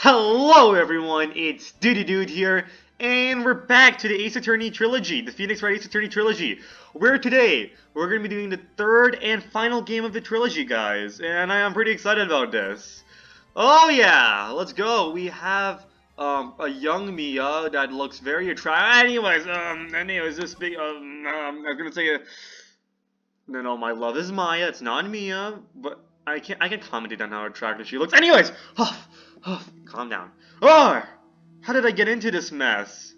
Hello everyone, it's Duty Dude here, and we're back to the Ace Attorney trilogy, the Phoenix Wright Ace Attorney trilogy, where today we're going to be doing the third and final game of the trilogy, guys, and I am pretty excited about this. Oh yeah, let's go. We have a young Mia that looks very attractive. Anyways, this big I was gonna say no, my love is Maya. It's not Mia, but I can commentate on how attractive she looks. Anyways, calm down. Oh, how did I get into this mess?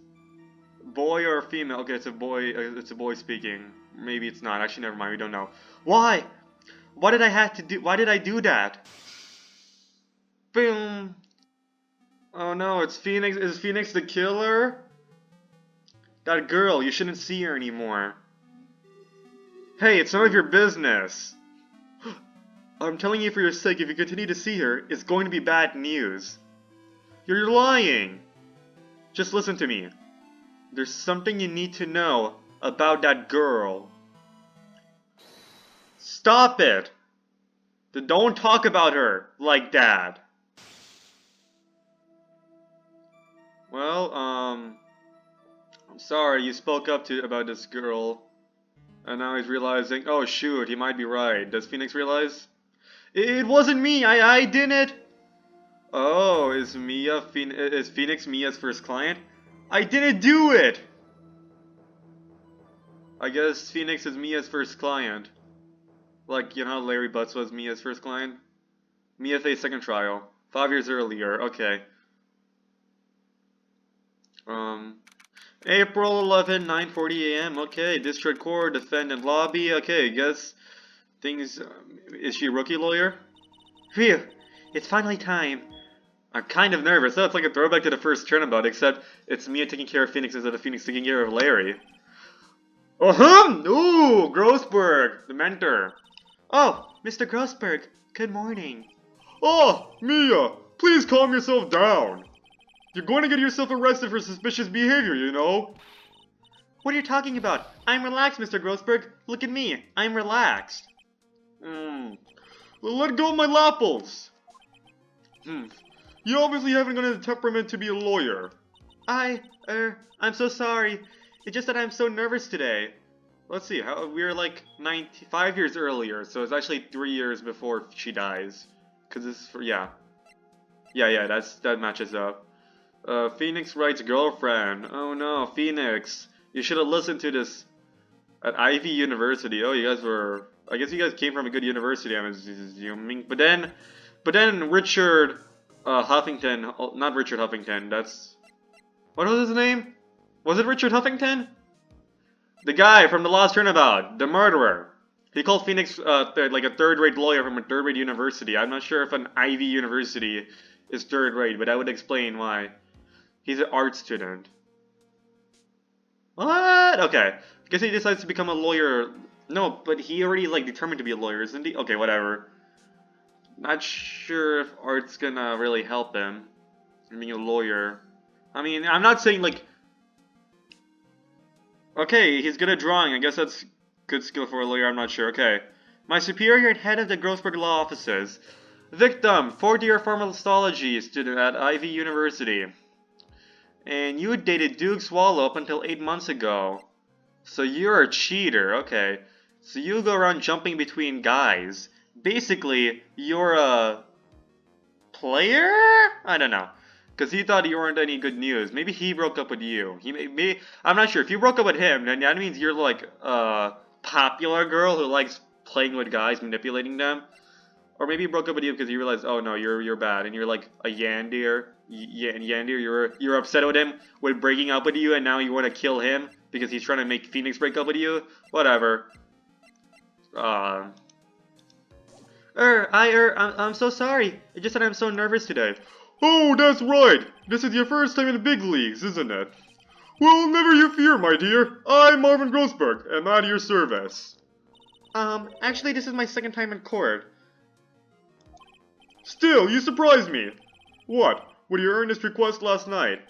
Boy or female? Okay, it's a boy. It's a boy speaking. Maybe it's not. Actually, never mind. We don't know. Why? Why did I have to do? Why did I do that? Boom. Oh no, it's Phoenix. Is Phoenix the killer? That girl. You shouldn't see her anymore. Hey, it's none of your business. I'm telling you for your sake, if you continue to see her, it's going to be bad news. You're lying! Just listen to me. There's something you need to know about that girl. Stop it! Don't talk about her like that. Well, I'm sorry you spoke up about this girl. And now he's realizing, oh shoot, he might be right. Does Phoenix realize? It wasn't me, I didn't! Oh, is Phoenix Mia's first client? I didn't do it! I guess Phoenix is Mia's first client. Like, you know how Larry Butts was Mia's first client? Mia faced second trial. 5 years earlier, okay. April 11, 9:40 a.m. Okay, District Court, Defendant Lobby. Okay, guess things. Is she a rookie lawyer? Phew, it's finally time. I'm kind of nervous. That's like a throwback to the first turnabout, except it's Mia taking care of Phoenix instead of Phoenix taking care of Larry. Ooh, Grossberg, the mentor. Oh, Mr. Grossberg, good morning. Oh, Mia, please calm yourself down. You're going to get yourself arrested for suspicious behavior, you know? What are you talking about? I'm relaxed, Mr. Grossberg. Look at me. I'm relaxed. Let go of my lapples. You obviously haven't got the temperament to be a lawyer. I'm so sorry. It's just that I'm so nervous today. Let's see, we're like 5 years earlier, so it's actually 3 years before she dies. Cause this is for, yeah, that matches up. Phoenix Wright's girlfriend. Oh no, Phoenix. You should have listened to this at Ivy University. Oh, you guys were, I guess you guys came from a good university, I'm assuming. But then Richard Huffington, not Richard Huffington, that's, what was his name? Was it Richard Huffington? The guy from the Lost Turnabout, the murderer. He called Phoenix like a third-rate lawyer from a third-rate university. I'm not sure if an Ivy University is third-rate, but that would explain why. He's an art student. What? Okay. I guess he decides to become a lawyer. No, but he already like determined to be a lawyer, isn't he? Okay, whatever. Not sure if art's gonna really help him in being a lawyer. I mean, I'm not saying like... Okay, he's good at drawing. I guess that's good skill for a lawyer. I'm not sure. Okay. My superior and head of the Grossberg Law Offices. Victim, 4th-year pharmacology student at Ivy University. And you dated Duke Swallow up until 8 months ago. So you're a cheater. Okay. So you go around jumping between guys. Basically, you're a player? I don't know. Because he thought you weren't any good news. Maybe he broke up with you. I'm not sure. If you broke up with him, then that means you're like a popular girl who likes playing with guys, manipulating them. Or maybe he broke up with you because he realized, oh no, you're bad, and you're like a Yandir. Yandir, you're upset with him with breaking up with you, and now you want to kill him because he's trying to make Phoenix break up with you. Whatever. I'm so sorry. It's just that I'm so nervous today. Oh, that's right. This is your first time in the big leagues, isn't it? Well, never you fear, my dear. I'm Marvin Grossberg, and I'm at your service. Actually, this is my second time in court. Still, you surprised me. What? With your earnest request last night?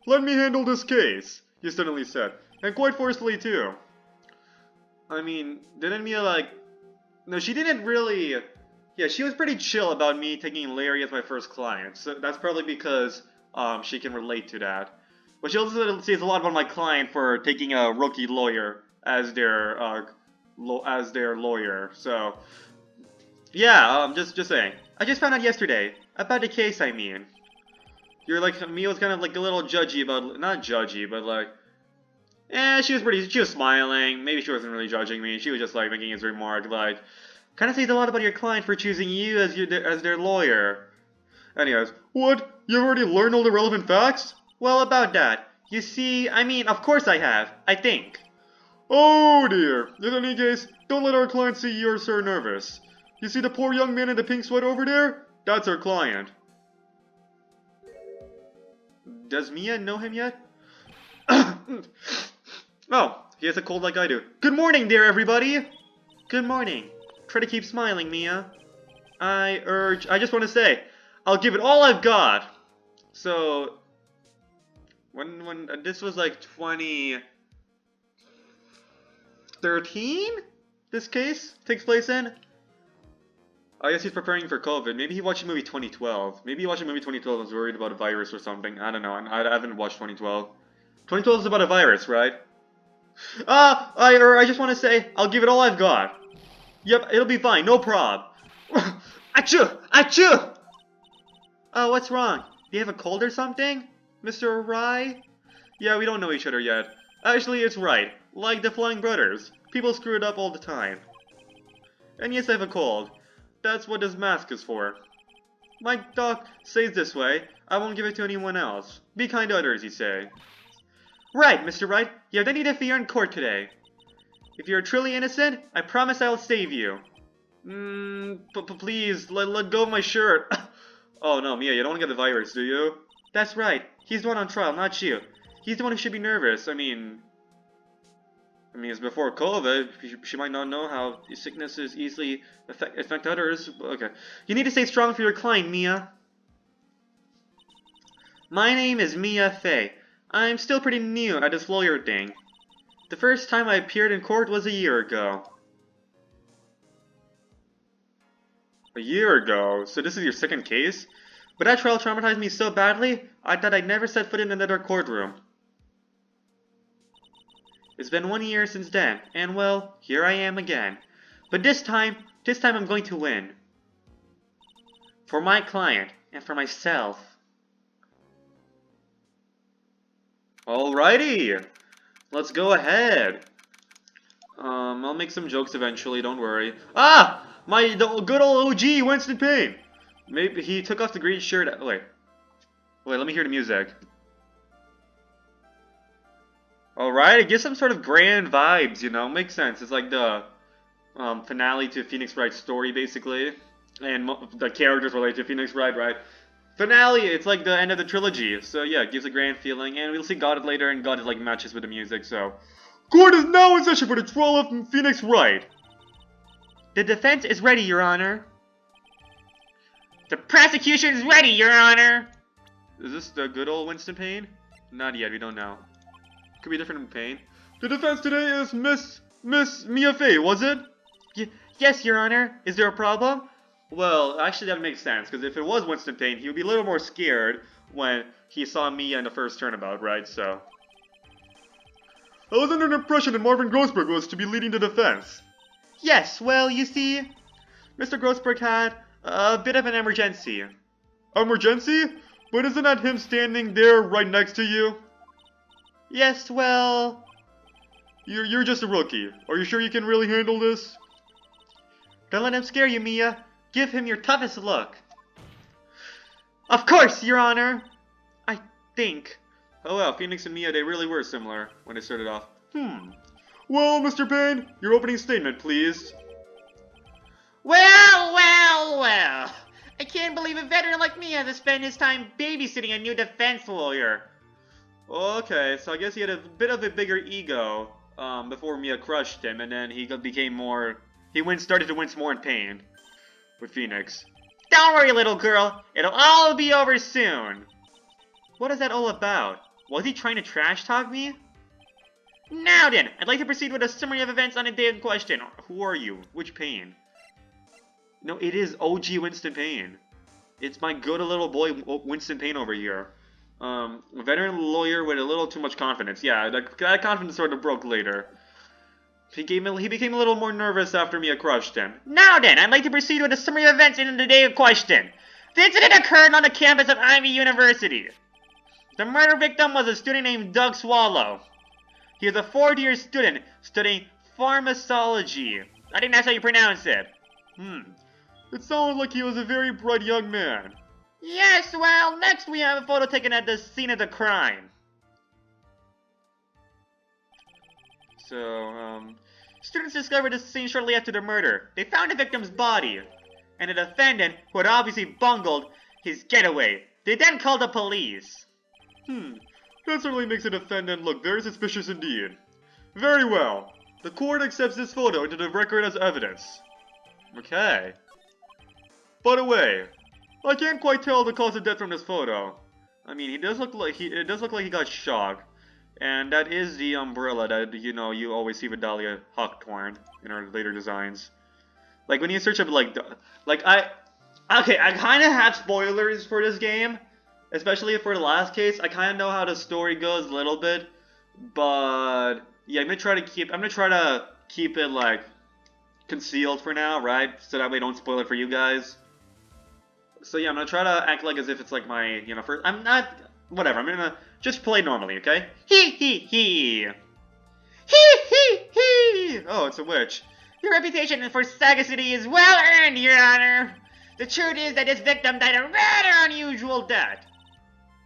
Let me handle this case, you suddenly said. And quite forcefully, too. I mean, didn't Mia, like... No, she didn't really Yeah, she was pretty chill about me taking Larry as my first client. So that's probably because she can relate to that. But she also says a lot about my client for taking a rookie lawyer as their lawyer. So yeah, just saying. I just found out yesterday about the case. I mean, you're like Mia was kind of like a little judgy about, not judgy, but like, she was smiling. Maybe she wasn't really judging me. She was just like making his remark like, kind of says a lot about your client for choosing you as their lawyer. Anyways, what? You already learned all the relevant facts? Well, about that. You see, I mean, of course I have. I think. Oh dear. In any case, don't let our client see you're so nervous. You see the poor young man in the pink sweat over there? That's our client. Does Mia know him yet? Oh, he has a cold like I do. Good morning there, everybody! Good morning. Try to keep smiling, Mia. I just want to say, I'll give it all I've got. So, when this was like 2013, this case takes place in. I guess he's preparing for COVID. Maybe he watched the movie 2012. Maybe he watched the movie 2012 and was worried about a virus or something. I don't know. I haven't watched 2012. 2012 is about a virus, right? I just want to say, I'll give it all I've got. Yep, it'll be fine. No prob. Achoo! Achoo! Oh, what's wrong? Do you have a cold or something? Mr. Rye? Yeah, we don't know each other yet. Actually, it's right. Like the Flying Brothers. People screw it up all the time. And yes, I have a cold. That's what this mask is for. My doc says this way. I won't give it to anyone else. Be kind to others, you say. Right, Mr. Wright. You have no need to fear in court today. If you're truly innocent, I promise I'll save you. Please, let go of my shirt. Oh no, Mia, you don't want to get the virus, do you? That's right. He's the one on trial, not you. He's the one who should be nervous. I mean, it's before COVID. She might not know how sicknesses easily affect others. Okay. You need to stay strong for your client, Mia. My name is Mia Fey. I'm still pretty new at this lawyer thing. The first time I appeared in court was a year ago. A year ago? So this is your second case? But that trial traumatized me so badly, I thought I'd never set foot in another courtroom. It's been 1 year since then, and well, here I am again. But this time I'm going to win. For my client, and for myself. Alrighty! Let's go ahead. I'll make some jokes eventually, don't worry. Ah! The good old OG, Winston Payne! Maybe he took off the green shirt. Wait, let me hear the music. Alright, it gives some sort of grand vibes, you know? Makes sense. It's like the finale to Phoenix Wright's story, basically. And the characters relate to Phoenix Wright, right? Finale, it's like the end of the trilogy. So yeah, it gives a grand feeling. And we'll see God later, and God like matches with the music, so... Court is now in session for the trial of Phoenix Wright. The defense is ready, Your Honor. The prosecution is ready, Your Honor. Is this the good old Winston Payne? Not yet, we don't know. Could be different from Payne. The defense today is Miss Mia Fey, was it? Yes, Your Honor. Is there a problem? Well, actually that makes sense, because if it was Winston Payne, he would be a little more scared when he saw Mia in the first turnabout, right? So... I was under the impression that Marvin Grossberg was to be leading the defense. Yes, well, you see, Mr. Grossberg had a bit of an emergency. Emergency? But isn't that him standing there right next to you? Yes, well... You're just a rookie. Are you sure you can really handle this? Don't let him scare you, Mia. Give him your toughest look. Of course, Your Honor. I think. Oh well, Phoenix and Mia, they really were similar when they started off. Well, Mr. Payne, your opening statement, please. Well. I can't believe a veteran like me has to spend his time babysitting a new defense lawyer. Okay, so I guess he had a bit of a bigger ego before Mia crushed him, and then he became more... started to wince more in pain with Phoenix. Don't worry, little girl. It'll all be over soon. What is that all about? Was he trying to trash talk me? Now then, I'd like to proceed with a summary of events on the day in question. Who are you? Which Payne? No, it is OG Winston Payne. It's my good little boy Winston Payne over here. Veteran lawyer with a little too much confidence. Yeah, that confidence sort of broke later. He became a little more nervous after Mia crushed him. Now then, I'd like to proceed with a summary of events in the day of question. The incident occurred on the campus of Ivy University. The murder victim was a student named Doug Swallow. He is a fourth-year student studying pharmacology. I think that's how you pronounce it. It sounds like he was a very bright young man. Yes, well, next we have a photo taken at the scene of the crime. So, students discovered the scene shortly after the murder. They found the victim's body, and the defendant, who had obviously bungled his getaway. They then called the police. That certainly makes the defendant look very suspicious indeed. Very well. The court accepts this photo into the record as evidence. Okay. By the way, I can't quite tell the cause of death from this photo. I mean, it does look like he got shocked. And that is the umbrella that, you always see with Dahlia Hawthorne in her later designs. Like, when you search up, I kind of have spoilers for this game. Especially for the last case. I kind of know how the story goes a little bit. But, yeah, I'm gonna try to keep it, like, concealed for now, right? So that way I don't spoil it for you guys. So, yeah, I'm gonna try to act like as if it's, like, my, first... Whatever, I'm gonna just play normally, okay? Hee hee hee! Hee hee hee! Oh, it's a witch. Your reputation for sagacity is well earned, Your Honor. The truth is that this victim died a rather unusual death.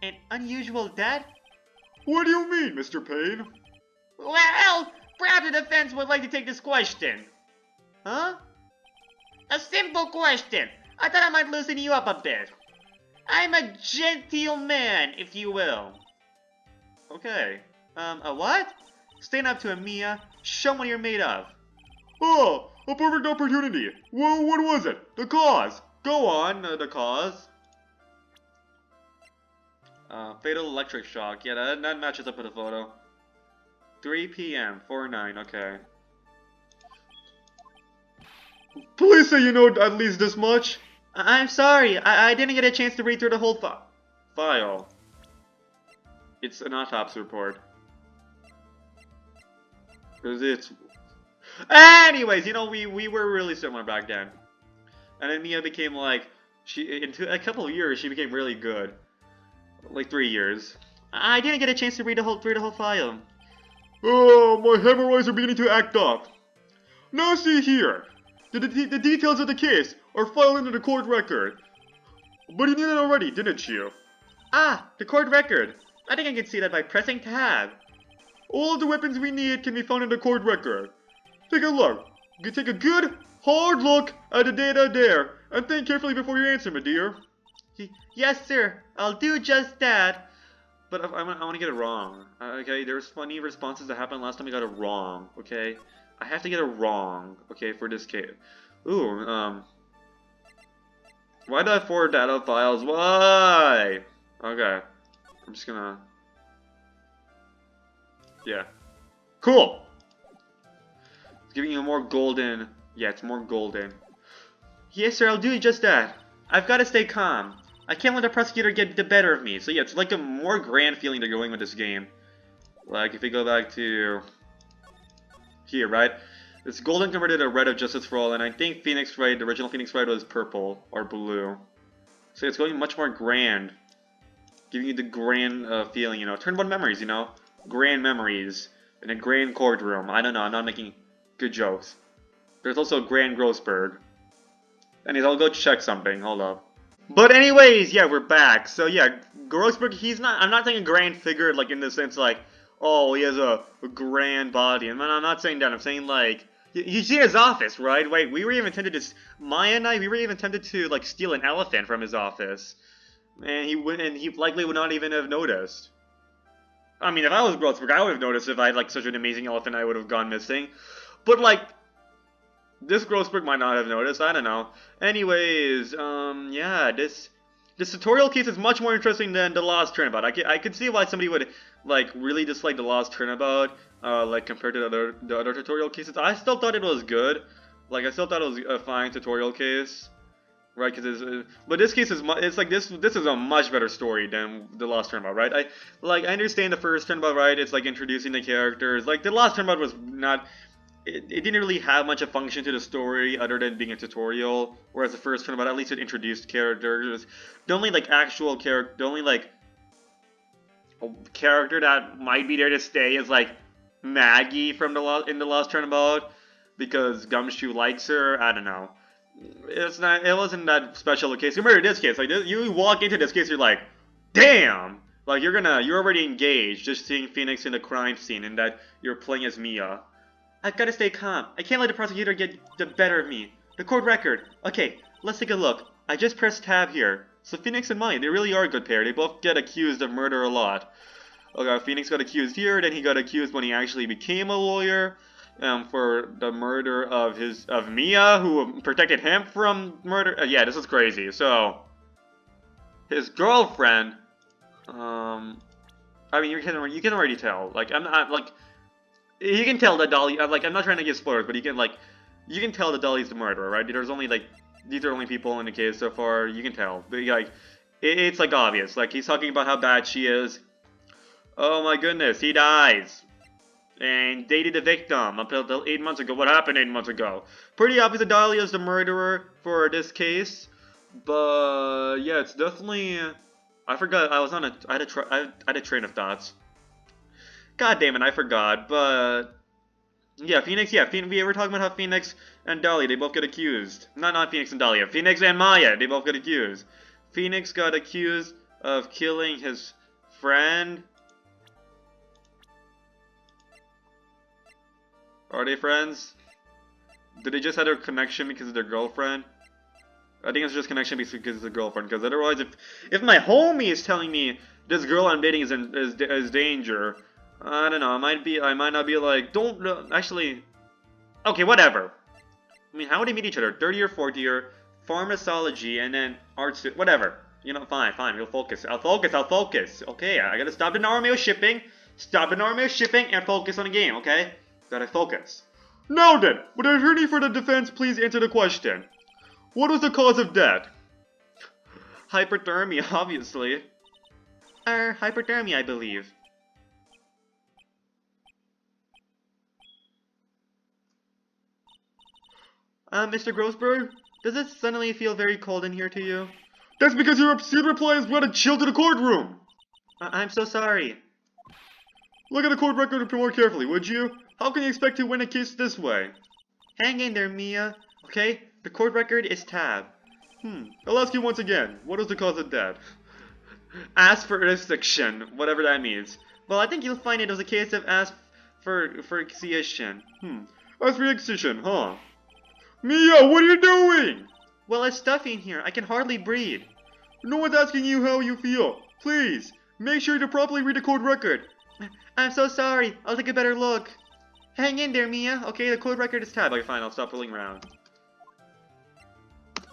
An unusual death? What do you mean, Mr. Payne? Well, perhaps the defense would like to take this question. Huh? A simple question. I thought I might loosen you up a bit. I'm a genteel man, if you will. Okay. A what? Stand up to him, Mia. Show 'em what you're made of. Oh, a perfect opportunity. Well, what was it? The cause. Go on, the cause. Fatal electric shock. Yeah, that matches up with the photo. 3 p.m. 4/9. Okay. Please say you know at least this much. I'm sorry. I didn't get a chance to read through the whole file. It's an autopsy report. Cause it's. Anyways, we were really similar back then. And then Mia became like in a couple of years she became really good. Like 3 years. I didn't get a chance to read through the whole file. Oh, my hemorrhoids are beginning to act up. Now see here. The details of the case are filed into the court record. But you knew that already, didn't you? Ah, the court record. I think I can see that by pressing tab. All of the weapons we need can be found in the court record. Take a look. You can take a good, hard look at the data there, and think carefully before you answer, my dear. Yes, sir. I'll do just that. But I want to get it wrong. Okay, there's funny responses that happened last time I got it wrong. Okay, I have to get it wrong. Okay, for this case. Ooh, why do I have 4 data files? Why? Okay, I'm just gonna. Yeah. Cool. It's giving you a more golden. Yeah, it's more golden. Yes, sir. I'll do just that. I've got to stay calm. I can't let the prosecutor get the better of me. So yeah, it's like a more grand feeling they're going with this game. Like if we go back to here, right? It's golden converted to red of Justice for All, and I think Phoenix Wright, the original Phoenix Wright, was purple or blue. So it's going much more grand, giving you the grand feeling. Turn 1 memories. Grand memories in a grand courtroom. I don't know. I'm not making good jokes. There's also Grand Grossberg. Anyways, I'll go check something. Hold up. But anyways, yeah, we're back. So yeah, Grossberg, I'm not saying a grand figure, like, in the sense, like, oh, he has a grand body. And I'm not saying that. I'm saying, like, you see his office, right? Wait, Maya and I, we were even tempted to, like, steal an elephant from his office. And he likely would not even have noticed. I mean, if I was Grossberg, I would have noticed if I had, like, such an amazing elephant I would have gone missing. But, like, this Grossberg might not have noticed, I don't know. Anyways, yeah, this tutorial case is much more interesting than The Lost Turnabout. I could see why somebody would, like, really dislike The Lost Turnabout, like, compared to the other tutorial cases. I still thought it was good, Like, I still thought it was a fine tutorial case, right? Because but this case is it's like this is a much better story than the Lost Turnabout, right? I understand the first Turnabout, right? It's like introducing the characters. Like the Lost Turnabout was not. It didn't really have much of function to the story other than being a tutorial, whereas the first Turnabout at least it introduced characters. The only like actual character, the only like character that might be there to stay is like Maggie from the Lost Turnabout because Gumshoe likes her. I don't know. It's not. It wasn't that special a case. Remember this case, like you walk into this case, you're like, damn. Like you're already engaged just seeing Phoenix in the crime scene and that you're playing as Mia. I've got to stay calm. I can't let the prosecutor get the better of me. The court record. Okay, let's take a look. I just pressed tab here. So Phoenix and Maya, they really are a good pair. They both get accused of murder a lot. Okay, Phoenix got accused here, then he got accused when he actually became a lawyer for the murder of Mia, who protected him from murder. Yeah, this is crazy. So his girlfriend, I mean, you can already tell. Like I'm not like you can tell that Dolly. Like I'm not trying to give spoilers, but you can tell that Dolly's the murderer, right? There's only like these are only people in the case so far. You can tell, but like it's like obvious. Like he's talking about how bad she is. Oh my goodness, he dies. And dated the victim up until 8 months ago. What happened 8 months ago? Pretty obvious that Dahlia is the murderer for this case. But yeah, it's definitely. I forgot. I was on a. I had a train of thoughts. God damn it, I forgot. But yeah, Phoenix. Yeah, we were talking about how Phoenix and Dahlia they both get accused. Not Phoenix and Dahlia. Phoenix and Maya they both get accused. Phoenix got accused of killing his friend. Are they friends? Did they just have a connection because of their girlfriend? I think it's just connection because of the girlfriend. Because otherwise, if my homie is telling me this girl I'm dating is danger, I don't know. I might not be like don't actually. Okay, whatever. I mean, how would they meet each other? 3rd year, 4th year, pharmacology, and then arts. Whatever. You know, fine. We'll focus. I'll focus. Okay, I gotta stop the normal shipping. Stop the normal shipping and focus on the game. Okay. Gotta focus. Now then, would the attorney for the defense please answer the question? What was the cause of death? Hypothermia, obviously. Hypothermia, I believe. Mr. Grossberg, does it suddenly feel very cold in here to you? That's because your obscene reply is brought a chill to the courtroom! I'm so sorry. Look at the court record more carefully, would you? How can you expect to win a case this way? Hang in there, Mia. Okay? The court record is tab. I'll ask you once again. What is the cause of death? Asphyxiation, whatever that means. Well, I think you'll find it was a case of asphyxiation. Asphyxiation, huh? Mia, what are you doing? Well, it's stuffy in here. I can hardly breathe. No one's asking you how you feel. Please, make sure to properly read the court record. I'm so sorry. I'll take a better look. Hang in there, Mia. Okay, the court record is tab. Okay, fine. I'll stop fooling around.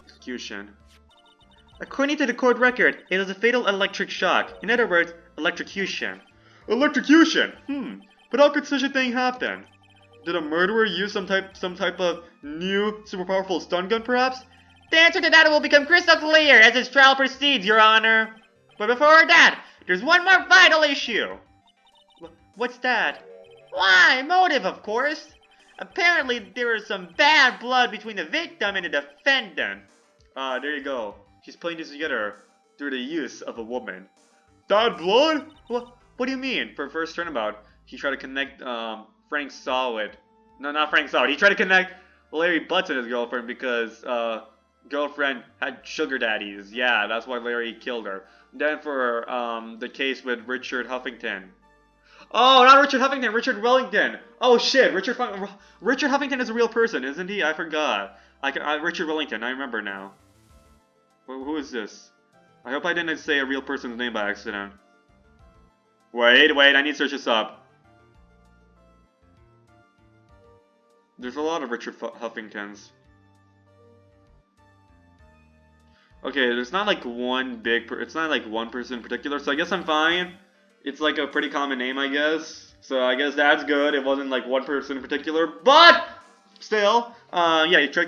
Execution. According to the court record, it was a fatal electric shock. In other words, electrocution. Electrocution? But how could such a thing happen? Did a murderer use some type of new, super powerful stun gun, perhaps? The answer to that will become crystal clear as this trial proceeds, Your Honor. But before that, there's one more vital issue. What's that? Why, motive, of course. Apparently, there was some bad blood between the victim and the defendant. There you go. She's putting this together through the use of a woman. Bad blood? What do you mean? For first turnabout, he tried to connect Frank Solid. No, not Frank Solid. He tried to connect Larry Butts and his girlfriend because girlfriend had sugar daddies. Yeah, that's why Larry killed her. Then for the case with Richard Huffington. Oh, not Richard Huffington, Richard Wellington. Oh shit, Richard Huffington is a real person, isn't he? I forgot. Richard Wellington, I remember now. Who is this? I hope I didn't say a real person's name by accident. Wait, I need to search this up. There's a lot of Richard Huffingtons. Okay, there's not like one it's not like one person in particular, so I guess I'm fine. It's like a pretty common name, I guess. So I guess that's good. It wasn't like one person in particular. But Still, yeah, he tried to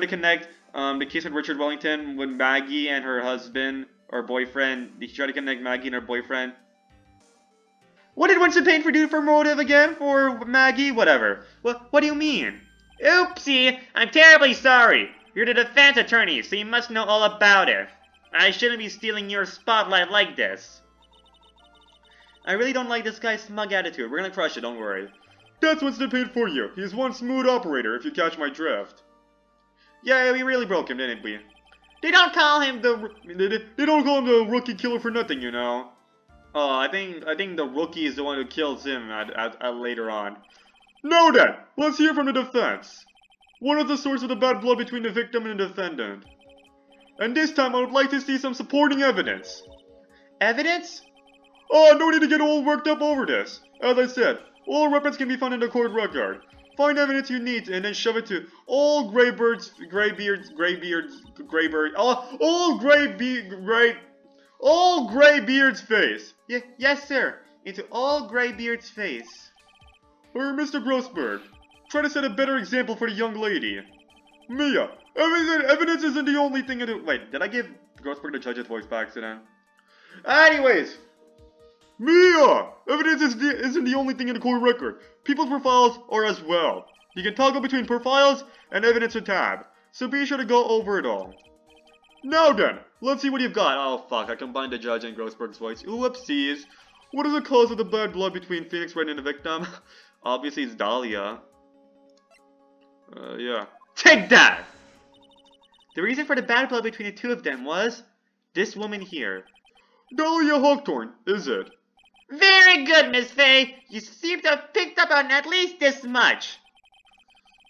connect, the case with Richard Wellington with Maggie and her husband, or boyfriend. He tried to connect Maggie and her boyfriend. What did Winston Payne do for motive again? For Maggie? Whatever. What do you mean? Oopsie! I'm terribly sorry. You're the defense attorney, so you must know all about it. I shouldn't be stealing your spotlight like this. I really don't like this guy's smug attitude. We're gonna crush it, don't worry. That's Winston Payne for you. He's one smooth operator, if you catch my drift. Yeah, we really broke him, didn't we? They don't call him the rookie killer for nothing, you know. Oh, I think the rookie is the one who kills him at later on. Now then, let's hear from the defense. What is the source of the bad blood between the victim and the defendant? And this time I would like to see some supporting evidence. Evidence? Oh, no need to get all worked up over this. As I said, all reference can be found in the court record. Find evidence you need and then shove it to all graybeards, all graybeard's face. Yes, sir. Into all graybeard's face. Or Mr. Grossberg, try to set a better example for the young lady. Mia, evidence isn't the only thing in the— Wait, did I give Grossberg the judge's voice by accident? Anyways, Mia, evidence isn't the only thing in the court record. People's profiles are as well. You can toggle between profiles and evidence tab, so be sure to go over it all. Now then, let's see what you've got. Oh fuck, I combined the judge and Grossberg's voice. Whoopsies. What is the cause of the bad blood between Phoenix Wright and the victim? Obviously it's Dahlia. Yeah. Take that! The reason for the bad blood between the two of them was this woman here. Dahlia Hawthorne, is it? Very good, Miss Faye. You seem to have picked up on at least this much.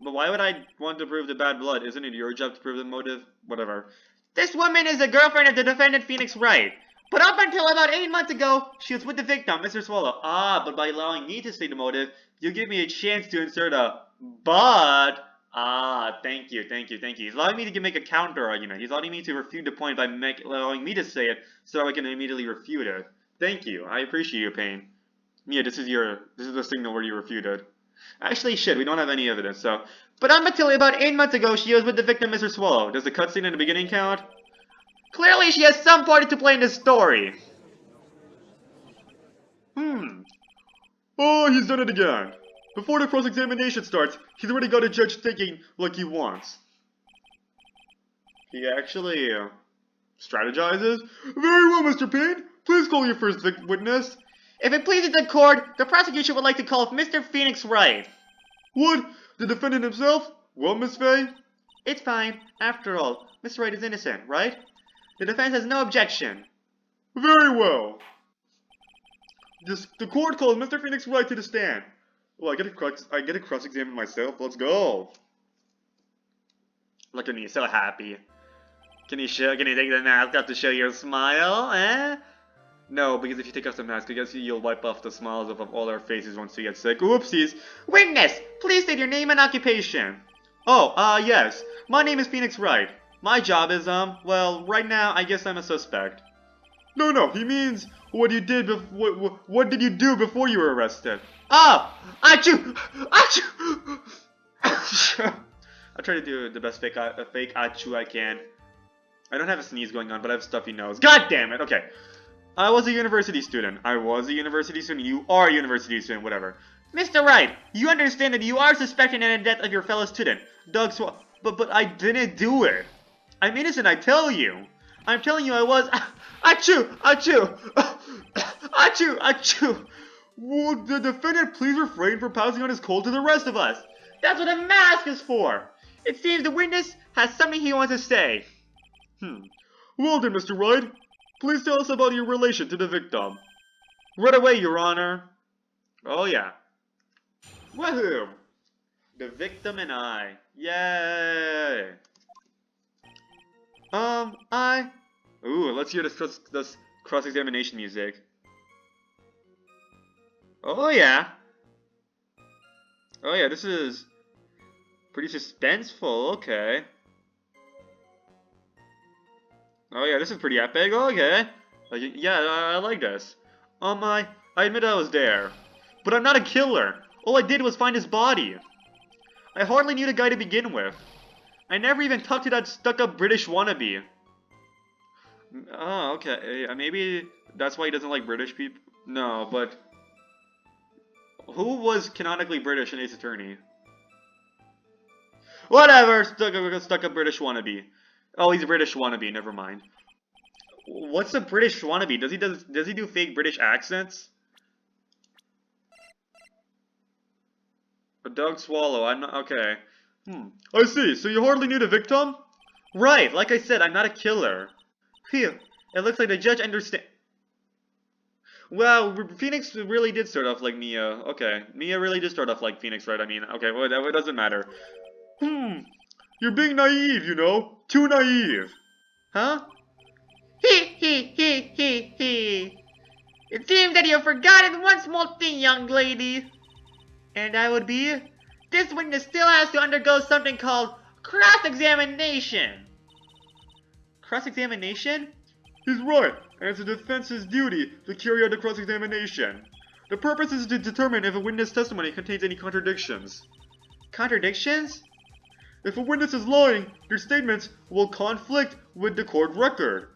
But why would I want to prove the bad blood? Isn't it your job to prove the motive? Whatever. This woman is a girlfriend of the defendant Phoenix Wright. But up until about 8 months ago, she was with the victim, Mr. Swallow. Ah, but by allowing me to say the motive, you give me a chance to insert a but. Ah, thank you. He's allowing me to make a counter argument. He's allowing me to refute the point by allowing me to say it, so I can immediately refute it. Thank you. I appreciate your pain. Yeah, this is the signal where you refuted. Actually, shit, we don't have any evidence, so. But up until about 8 months ago, she was with the victim, Mr. Swallow. Does the cutscene in the beginning count? Clearly, she has some part to play in this story. Oh, he's done it again. Before the cross-examination starts, he's already got a judge thinking like he wants. He actually, strategizes? Very well, Mr. Payne. Please call your first witness. If it pleases the court, the prosecution would like to call Mr. Phoenix Wright. What? The defendant himself? Well, Miss Faye? It's fine. After all, Mr. Wright is innocent, right? The defense has no objection. Very well. The court calls Mr. Phoenix Wright to the stand. Well, I get to cross-examine myself. Let's go. Look at me, so happy. Can you take the mask off to show your smile, eh? No, because if you take off the mask, I guess you'll wipe off the smiles of all our faces once we get sick. Oopsies. Witness, please state your name and occupation. Oh, yes. My name is Phoenix Wright. My job is, well, right now, I guess I'm a suspect. No, he means what you did what did you do before you were arrested? Oh! Achoo! Achoo! I'll try to do the best fake achoo I can. I don't have a sneeze going on, but I have stuffy nose. God damn it! Okay. I was a university student. You are a university student, whatever. Mr. Wright, you understand that you are suspected in the death of your fellow student, Doug But I didn't do it. I'm innocent, I tell you. I'm telling you I was— Achoo! Achoo! Achoo! Achoo! Will the defendant please refrain from passing on his cold to the rest of us? That's what a mask is for! It seems the witness has something he wants to say. Well then, Mr. Wright, please tell us about your relation to the victim. Right away, Your Honor. Oh yeah. Woohoo! The victim and I. Yay! Ooh, let's hear this cross-examination music. Oh yeah. Oh yeah, this is pretty suspenseful, okay. Oh yeah, this is pretty epic, okay. Yeah, I like this. I admit I was there. But I'm not a killer. All I did was find his body. I hardly knew the guy to begin with. I never even talked to that stuck-up British wannabe. Oh, okay. Maybe that's why he doesn't like British people? No, but... Who was canonically British in Ace Attorney? Whatever! Stuck-up British wannabe. Oh, he's a British wannabe, never mind. What's a British wannabe? Does he do fake British accents? A dog swallow, I'm not... Okay. I see, so you hardly knew the victim? Right, like I said, I'm not a killer. Phew, it looks like the judge understand... Well, Phoenix really did start off like Mia. Okay, Mia really did start off like Phoenix, right? I mean, okay, well, it doesn't matter. You're being naive, you know? Too naive. Huh? He. It seems that you've forgotten one small thing, young lady. And that would be, this witness still has to undergo something called cross-examination. Cross-examination? He's right, and it's the defense's duty to carry out the cross-examination. The purpose is to determine if a witness' testimony contains any contradictions. Contradictions? If a witness is lying, their statements will conflict with the court record.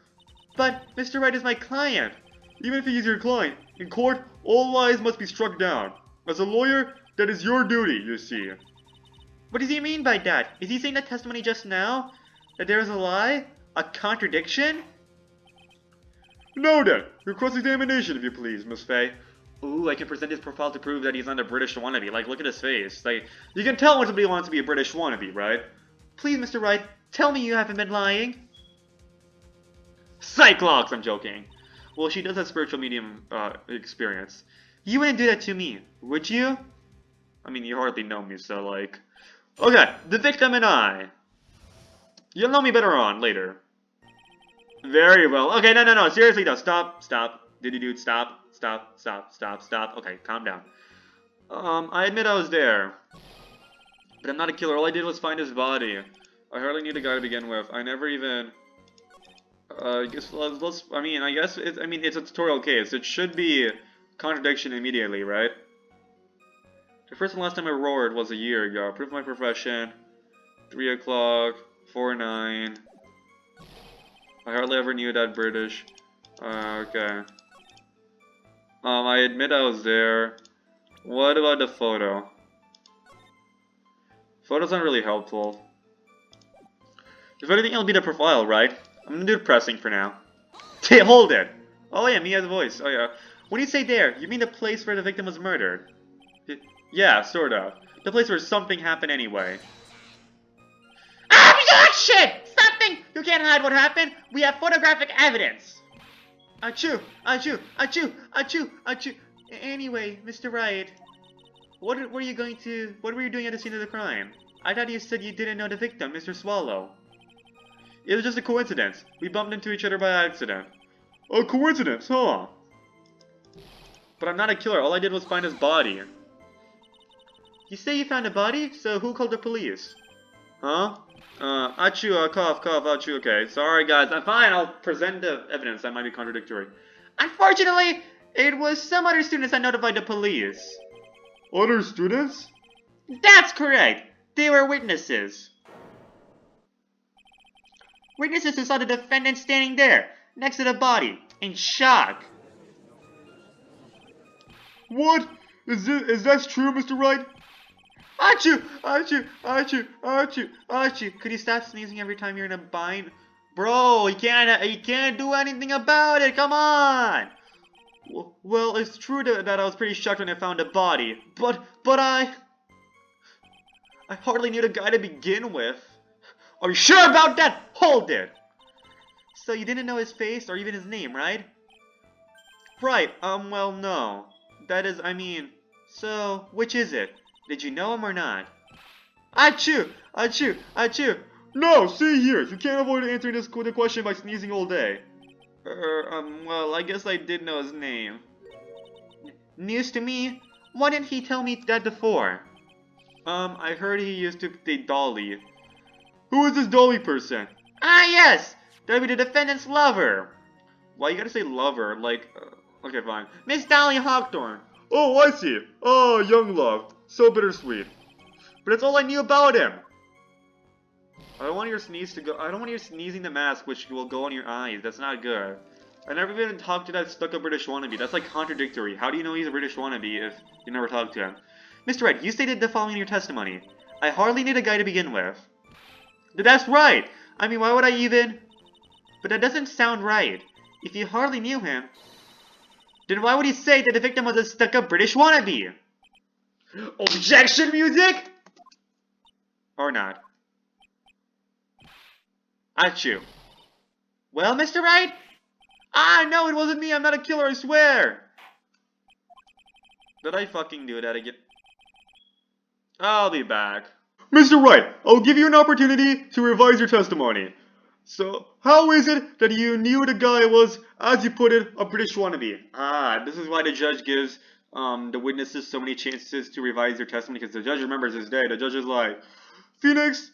But Mr. Wright is my client. Even if he is your client, in court, all lies must be struck down. As a lawyer, that is your duty, you see. What does he mean by that? Is he saying that testimony just now? That there is a lie? A contradiction? No then! Your cross-examination, if you please, Miss Faye. Ooh, I can present his profile to prove that he's not a British wannabe. Like, look at his face. Like, you can tell when somebody wants to be a British wannabe, right? Please, Mr. Wright, tell me you haven't been lying. Cyclops, I'm joking. Well, she does have spiritual medium experience. You wouldn't do that to me, would you? I mean, you hardly know me, so like... Okay, the victim and I. You'll know me better on, later. Very well. Okay, no, seriously though, stop. Dude, stop. Okay, calm down. I admit I was there. But I'm not a killer, all I did was find his body. I hardly knew the guy to begin with. I never even... I guess it's a tutorial case. It should be contradiction immediately, right? The first and last time I roared was a year ago. Proof of my profession. 3 o'clock. 4-9. I hardly ever knew that British. Okay. I admit I was there. What about the photo? Photos aren't really helpful. If anything, it'll be the profile, right? I'm gonna do the pressing for now. Hey, hold it! Oh yeah, Mia's voice. Oh yeah. When you say there, you mean the place where the victim was murdered? Yeah, sort of. The place where something happened anyway. Objection! Something! You can't hide what happened. We have photographic evidence. Achoo! Anyway, Mr. Wright, what were you doing at the scene of the crime? I thought you said you didn't know the victim, Mr. Swallow. It was just a coincidence. We bumped into each other by accident. A coincidence, huh? But I'm not a killer. All I did was find his body. You say you found a body? So who called the police? Huh? Achoo, cough, achoo, okay. Sorry, guys. I'm fine. I'll present the evidence that might be contradictory. Unfortunately, it was some other students that notified the police. Other students? That's correct. They were witnesses. Witnesses who saw the defendant standing there, next to the body, in shock. What? Is that true, Mr. Wright? Achoo. Could you stop sneezing every time you're in a bind? Bro, he can't do anything about it, come on! Well, it's true that I was pretty shocked when I found a body, but I hardly knew the guy to begin with. Are you sure about that? Hold it! So you didn't know his face or even his name, right? Right, well, no. That is, so, which is it? Did you know him or not? Achoo! No, see here! You can't avoid answering the question by sneezing all day. Well, I guess I did know his name. News to me? Why didn't he tell me that before? I heard he used to date Dolly. Who is this Dolly person? Ah, yes! That would be the defendant's lover. Why you gotta say lover? Like, okay, fine. Miss Dolly Hawthorne. Oh, I see. Oh, young love. So bittersweet. But that's all I knew about him. I don't want your sneeze to go. I don't want your sneezing the mask, which will go on your eyes. That's not good. I never even talked to that stuck-up British wannabe. That's like contradictory. How do you know he's a British wannabe if you never talked to him? Mr. Red, you stated the following in your testimony. I hardly need a guy to begin with. That's right! I mean, why would I even... But that doesn't sound right. If you hardly knew him, then why would he say that the victim was a stuck-up British wannabe? Objection music? Or not? Achoo. Well, Mr. Wright? Ah, no, it wasn't me. I'm not a killer, I swear. Did I fucking do that again? I'll be back. Mr. Wright, I'll give you an opportunity to revise your testimony. So, how is it that you knew the guy was, as you put it, a British wannabe? Ah, this is why the judge gives the witnesses so many chances to revise their testimony, because the judge remembers his day. The judge is like, Phoenix,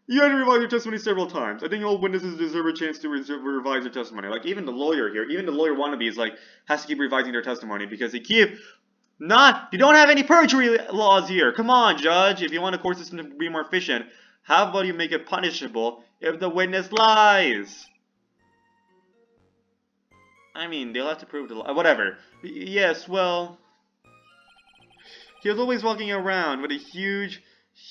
you had to revise your testimony several times. I think all witnesses deserve a chance to revise their testimony. Like, even the lawyer here, even the lawyer wannabe is like, has to keep revising their testimony, because they keep... you don't have any perjury laws here. Come on, judge. If you want a court system to be more efficient, how about you make it punishable if the witness lies? I mean, they'll have to prove the lie. Whatever. Yes, well... He was always walking around with a huge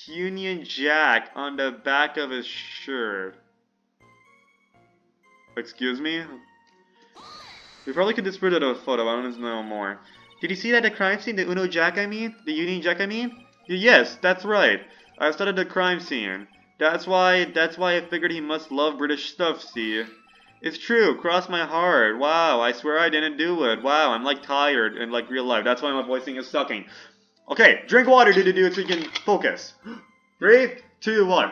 Union Jack on the back of his shirt. Excuse me? We probably could disprove that of a photo. I want to know more. Did you see that at the crime scene? The Uno Jack, I mean? The Union Jack, I mean? Yes, that's right. I studied the crime scene. That's why I figured he must love British stuff, see? It's true, cross my heart. Wow, I swear I didn't do it. Wow, I'm like tired in like real life. That's why my voicing is sucking. Okay, drink water, do it so you can focus. 3, 2, 1.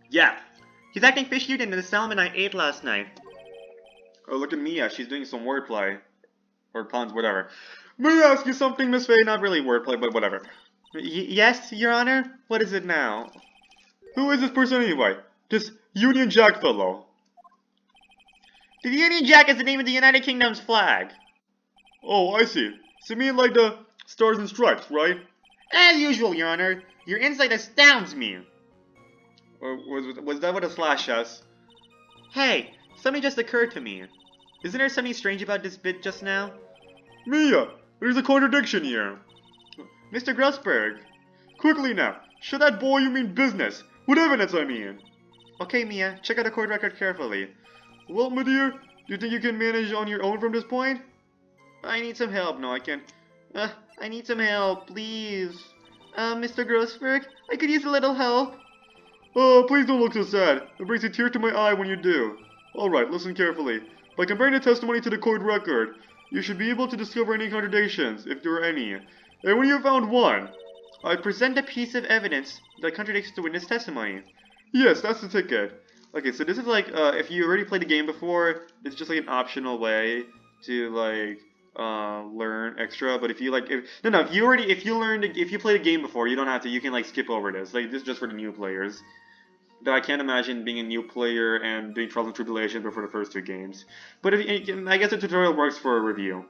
Yeah. He's acting fishier than the salmon I ate last night. Oh, look at Mia. She's doing some wordplay. Or puns, whatever. May I ask you something, Miss Faye? Not really wordplay, but whatever. Yes, Your Honor? What is it now? Who is this person anyway? This Union Jack fellow. The Union Jack is the name of the United Kingdom's flag. Oh, I see. So you mean like the Stars and Stripes, right? As usual, Your Honor. Your insight astounds me. Or was that what a slash us? Hey, something just occurred to me. Isn't there something strange about this bit just now? Mia, there's a contradiction here. Mr. Grossberg. Quickly now, show that boy you mean business. With evidence, I mean. Okay, Mia, check out the court record carefully. Well, my dear, do you think you can manage on your own from this point? I need some help. No, I can't. I need some help, please. Mr. Grossberg, I could use a little help. Oh, please don't look so sad. It brings a tear to my eye when you do. Alright, listen carefully. By comparing the testimony to the court record, you should be able to discover any contradictions, if there are any. And when you have found one, I present a piece of evidence that contradicts the witness testimony. Yes, that's the ticket. Okay, so this is like, if you already played the game before, it's just like an optional way to, like, learn extra. But if you, like, if you played a game before, you don't have to, you can, like, skip over this. Like, this is just for the new players. Though I can't imagine being a new player and doing Trials and Tribulations before the first 2 games. But I guess the tutorial works for a review.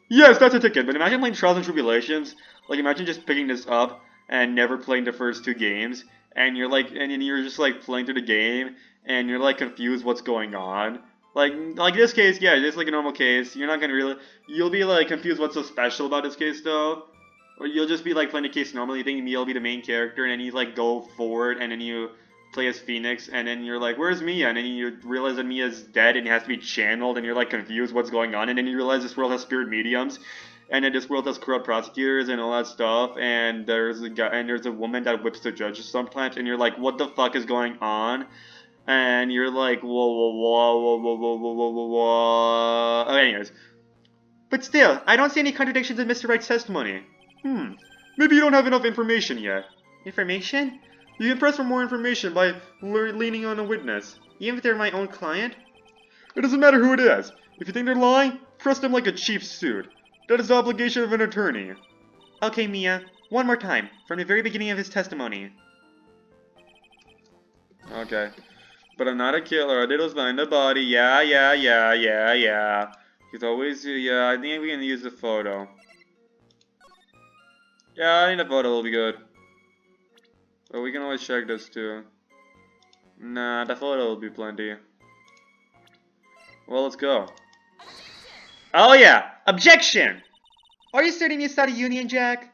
Yes, that's a ticket, but imagine playing Trials and Tribulations. Like, imagine just picking this up and never playing the first 2 games. And you're like, and you're just like playing through the game, and you're like confused what's going on. Like this case, yeah, it's like a normal case. You're not gonna really, you'll be like confused what's so special about this case though. Or you'll just be like playing the case normally, you think Mia will be the main character, and then you like go forward, and then you play as Phoenix, and then you're like, where's Mia? And then you realize that Mia's dead and has to be channeled, and you're like confused what's going on, and then you realize this world has spirit mediums, and then this world has corrupt prosecutors and all that stuff, and there's a guy, and there's a woman that whips the judges sometimes, and you're like, what the fuck is going on? And you're like, whoa, whoa, whoa, whoa, whoa, whoa, whoa, whoa, whoa. Oh, anyways. But still, I don't see any contradictions in Mr. Wright's testimony. Maybe you don't have enough information yet. Information? You can press for more information by leaning on a witness, even if they're my own client. It doesn't matter who it is. If you think they're lying, press them like a cheap suit. That is the obligation of an attorney. Okay, Mia. One more time, from the very beginning of his testimony. Okay. But I'm not a killer. I did was find the body. Yeah. He's always, yeah, I think we can use the photo. Yeah, I think the photo will be good. But we can always check this too. Nah, the photo will be plenty. Well, let's go. Oh yeah, objection! Are you certain you saw the Union Jack?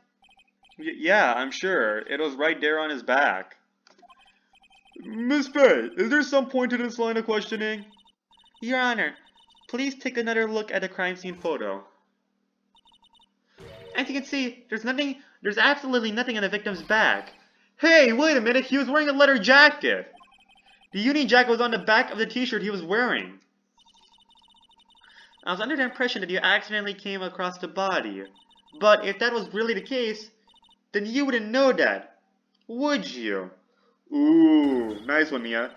Yeah, I'm sure. It was right there on his back. Miss Faye, is there some point to this line of questioning? Your Honor, please take another look at the crime scene photo. As you can see, there's absolutely nothing on the victim's back. Hey, wait a minute, he was wearing a leather jacket! The Union Jack was on the back of the t-shirt he was wearing. I was under the impression that you accidentally came across the body. But if that was really the case, then you wouldn't know that, would you? Ooh, nice one, Mia.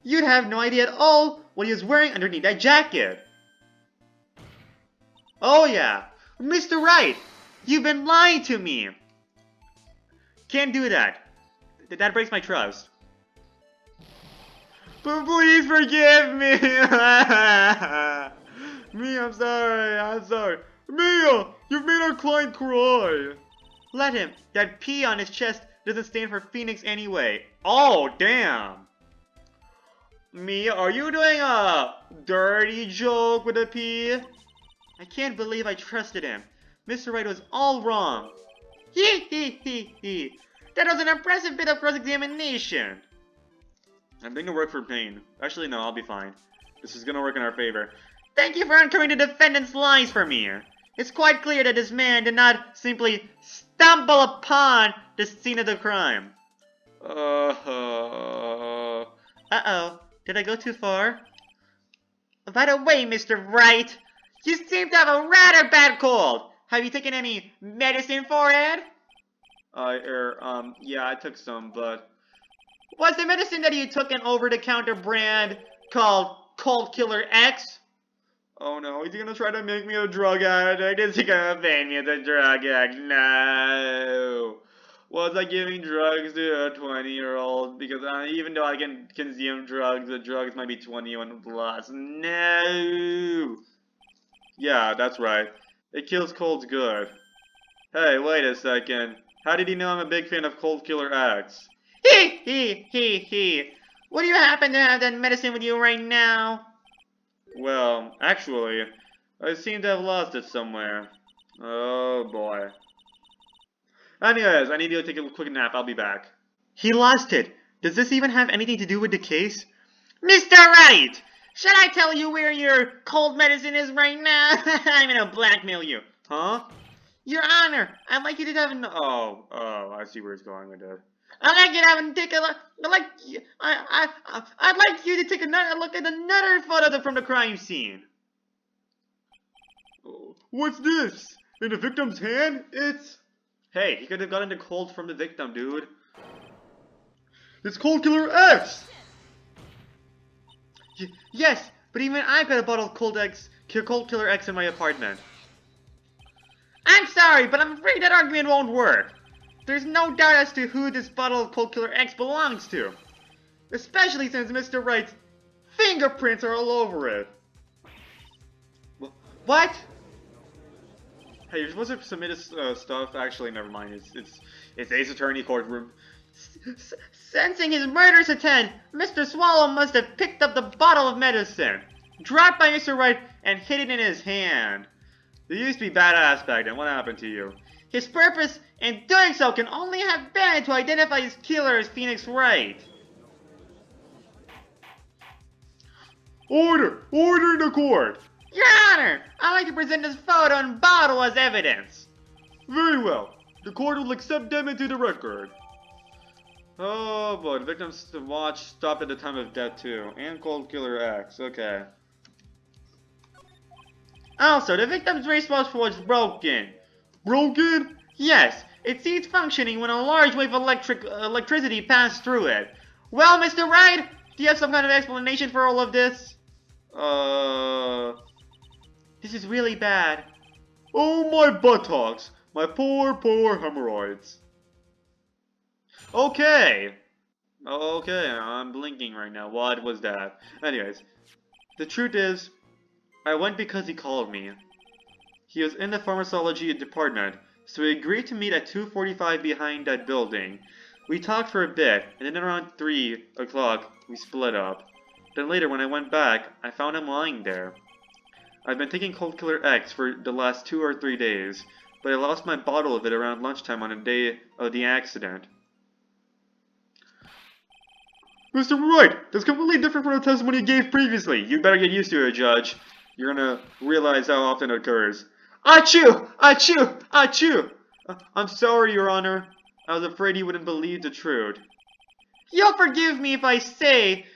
You'd have no idea at all what he was wearing underneath that jacket. Oh yeah, Mr. Wright, you've been lying to me. Can't do that. That breaks my trust. But please forgive me. Mia, I'm sorry. Mia, you've made our client cry. Let him. That P on his chest doesn't stand for Phoenix anyway. Oh, damn. Mia, are you doing a dirty joke with a P? I can't believe I trusted him. Mr. Wright was all wrong. Hee hee hee hee. That was an impressive bit of cross-examination. I'm doing the work for pain. Actually, no, I'll be fine. This is gonna work in our favor. Thank you for uncovering the defendant's lies for me. It's quite clear that this man did not simply stumble upon the scene of the crime. Uh-oh. Did I go too far? By the way, Mr. Wright, you seem to have a rather bad cold. Have you taken any medicine for it? Yeah, I took some, but... Was the medicine that you took an over-the-counter brand called Cold Killer X? Oh no, is he gonna try to make me a drug addict? Is he gonna paint me as a drug addict? No! Was I giving drugs to a 20-year-old? Because even though I can consume drugs, the drugs might be 21 plus. No! Yeah, that's right. It kills colds good. Hey, wait a second. How did he know I'm a big fan of Cold Killer X? Hee hee hee hee. Would you happen to have that medicine with you right now? Well, actually, I seem to have lost it somewhere. Oh boy. Anyways, I need to take a quick nap. I'll be back. He lost it. Does this even have anything to do with the case? Mr. Wright! Should I tell you where your cold medicine is right now? I'm gonna blackmail you. Huh? Your Honor, I'd like you to have an... Oh, I see where he's going with it. I'd like you to have and take a look. I'd like you to take another look at another photo from the crime scene. What's this? In the victim's hand? It's... Hey, he could have gotten the cold from the victim, dude. It's Cold Killer X! Yes, but even I've got a bottle of Cold Killer X in my apartment. I'm sorry, but I'm afraid that argument won't work. There's no doubt as to who this bottle of Cold Killer X belongs to. Especially since Mr. Wright's fingerprints are all over it. What? Hey, you're supposed to submit his stuff. Actually, never mind. It's Ace Attorney courtroom. Sensing his murderous intent, Mr. Swallow must have picked up the bottle of medicine, dropped by Mr. Wright, and hid it in his hand. You used to be badass back then. What happened to you? His purpose in doing so can only have been to identify his killer as Phoenix Wright. Order! Order in the court! Your Honor, I'd like to present this photo and bottle as evidence. Very well. The court will accept them into the record. Oh boy, the victim's watch stopped at the time of death too. And Cold Killer X, okay. Also, the victim's wristwatch was broken. Broken? Yes, it ceased functioning when a large wave of electricity passed through it. Well, Mr. Wright, do you have some kind of explanation for all of this? This is really bad. Oh my buttocks! My poor hemorrhoids. Okay. Okay, I'm blinking right now. What was that? Anyways, the truth is, I went because he called me. He was in the pharmacology department, So we agreed to meet at 2:45 behind that building. We talked for a bit, and then around 3 o'clock, we split up. Then later, when I went back, I found him lying there. I've been taking Cold Killer X for the last 2 or 3 days, but I lost my bottle of it around lunchtime on the day of the accident. Mr. Wright, that's completely different from the testimony you gave previously. You better get used to it, Judge. You're gonna realize how often it occurs. Achoo! Achoo! Achoo! I'm sorry, Your Honor. I was afraid you wouldn't believe the truth. You'll forgive me if I say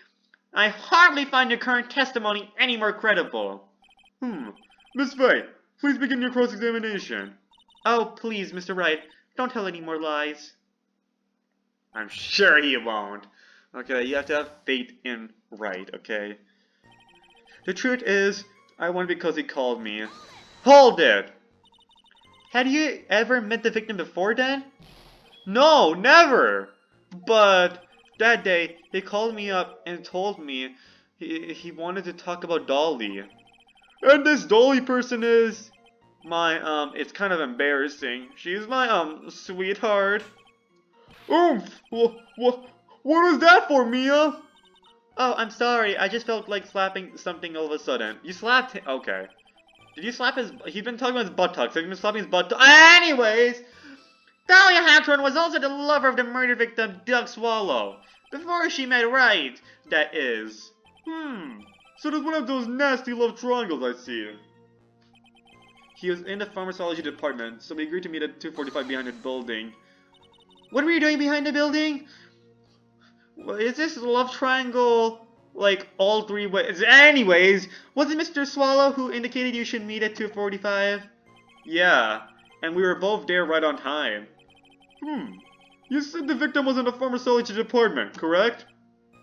I hardly find your current testimony any more credible. Miss Wright, please begin your cross-examination. Oh, please, Mr. Wright, don't tell any more lies. I'm sure he won't. Okay, you have to have faith in Wright, okay? The truth is, I won because he called me. Hold it! Had you ever met the victim before then? No, never! But that day, he called me up and told me he wanted to talk about Dolly. And this Dolly person is it's kind of embarrassing. She's my, sweetheart. What was that for, Mia? Oh, I'm sorry, I just felt like slapping something all of a sudden. You slapped him? Okay. Did you slap his... He's been talking about his buttocks. Have you been slapping his buttocks? Anyways, Dahlia Hathorne was also the lover of the murder victim, Doug Swallow. Before she met Wright, that is. So there's one of those nasty love triangles I see. He was in the pharmacology department, so we agreed to meet at 2:45 behind the building. What were you doing behind the building? Is this love triangle, like, all 3 ways? Anyways, was it Mr. Swallow who indicated you should meet at 2:45? Yeah, and we were both there right on time. You said the victim was in the pharmacology department, correct?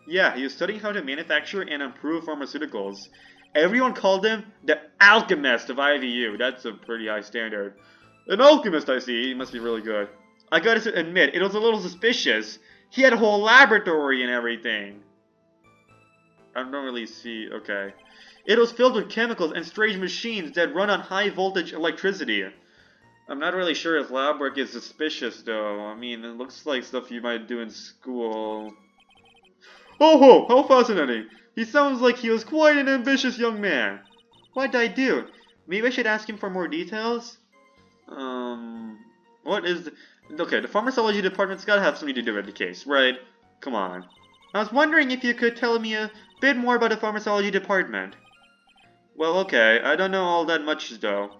Yeah, he was studying how to manufacture and improve pharmaceuticals. Everyone called him the alchemist of IVU. That's a pretty high standard. An alchemist, I see. He must be really good. I gotta admit, it was a little suspicious. He had a whole laboratory and everything. I don't really see... Okay. It was filled with chemicals and strange machines that run on high voltage electricity. I'm not really sure if lab work is suspicious, though. I mean, it looks like stuff you might do in school. Oh, how fascinating. He sounds like he was quite an ambitious young man. What'd I do? Maybe I should ask him for more details? What is... Okay, the pharmacology department's gotta have something to do with the case, right? Come on. I was wondering if you could tell me a bit more about the pharmacology department. Well, okay, I don't know all that much, though.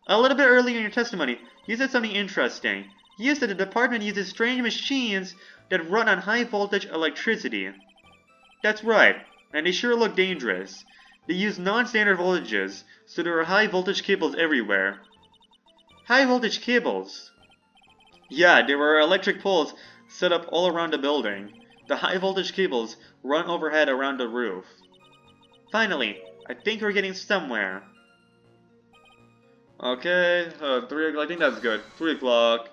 A little bit earlier in your testimony, you said something interesting. You said the department uses strange machines that run on high voltage electricity. That's right, and they sure look dangerous. They use non-standard voltages, so there are high voltage cables everywhere. High voltage cables? Yeah, there were electric poles set up all around the building. The high voltage cables run overhead around the roof. Finally, I think we're getting somewhere. Okay, 3 o'clock, I think that's good. 3 o'clock.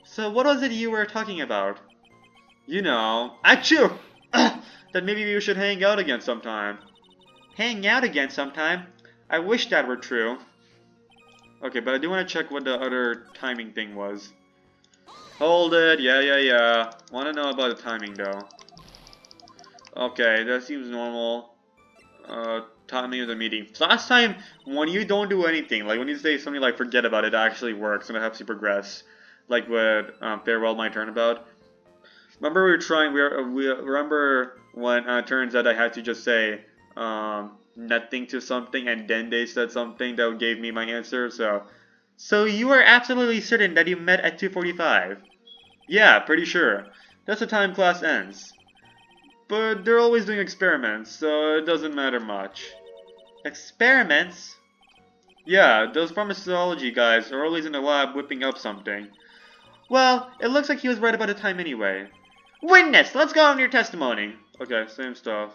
So what was it you were talking about? You know, achoo! That maybe we should hang out again sometime. Hang out again sometime? I wish that were true. Okay, but I do want to check what the other timing thing was. Hold it, yeah. Want to know about the timing, though. Okay, that seems normal. Timing of the meeting. Last time, when you don't do anything, like when you say something like forget about it, it actually works and it helps you progress. Like what Farewell My Turnabout. Remember we remember when it turns out I had to just say nothing to something and then they said something that gave me my answer, So you are absolutely certain that you met at 2:45? Yeah, pretty sure. That's the time class ends. But they're always doing experiments, so it doesn't matter much. Experiments? Yeah, those pharmacology guys are always in the lab whipping up something. Well, it looks like he was right about the time anyway. Witness, let's go on your testimony. Okay, same stuff.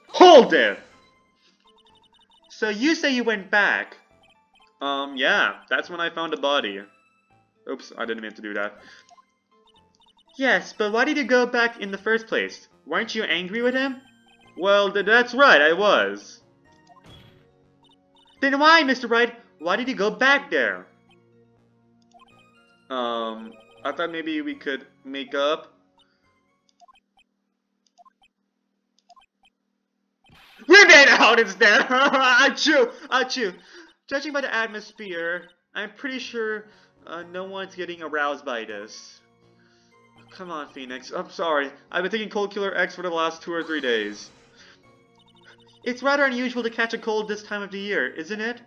Hold it! So you say you went back? Yeah, that's when I found a body. Oops, I didn't mean to do that. Yes, but why did you go back in the first place? Weren't you angry with him? Well, that's right, I was. Then why, Mr. Wright? Why did you go back there? I thought maybe we could make up. We made out instead! Achoo! Achoo! Judging by the atmosphere, I'm pretty sure no one's getting aroused by this. Come on, Phoenix. I'm sorry. I've been taking Cold Killer X for the last 2 or 3 days. It's rather unusual to catch a cold this time of the year, isn't it?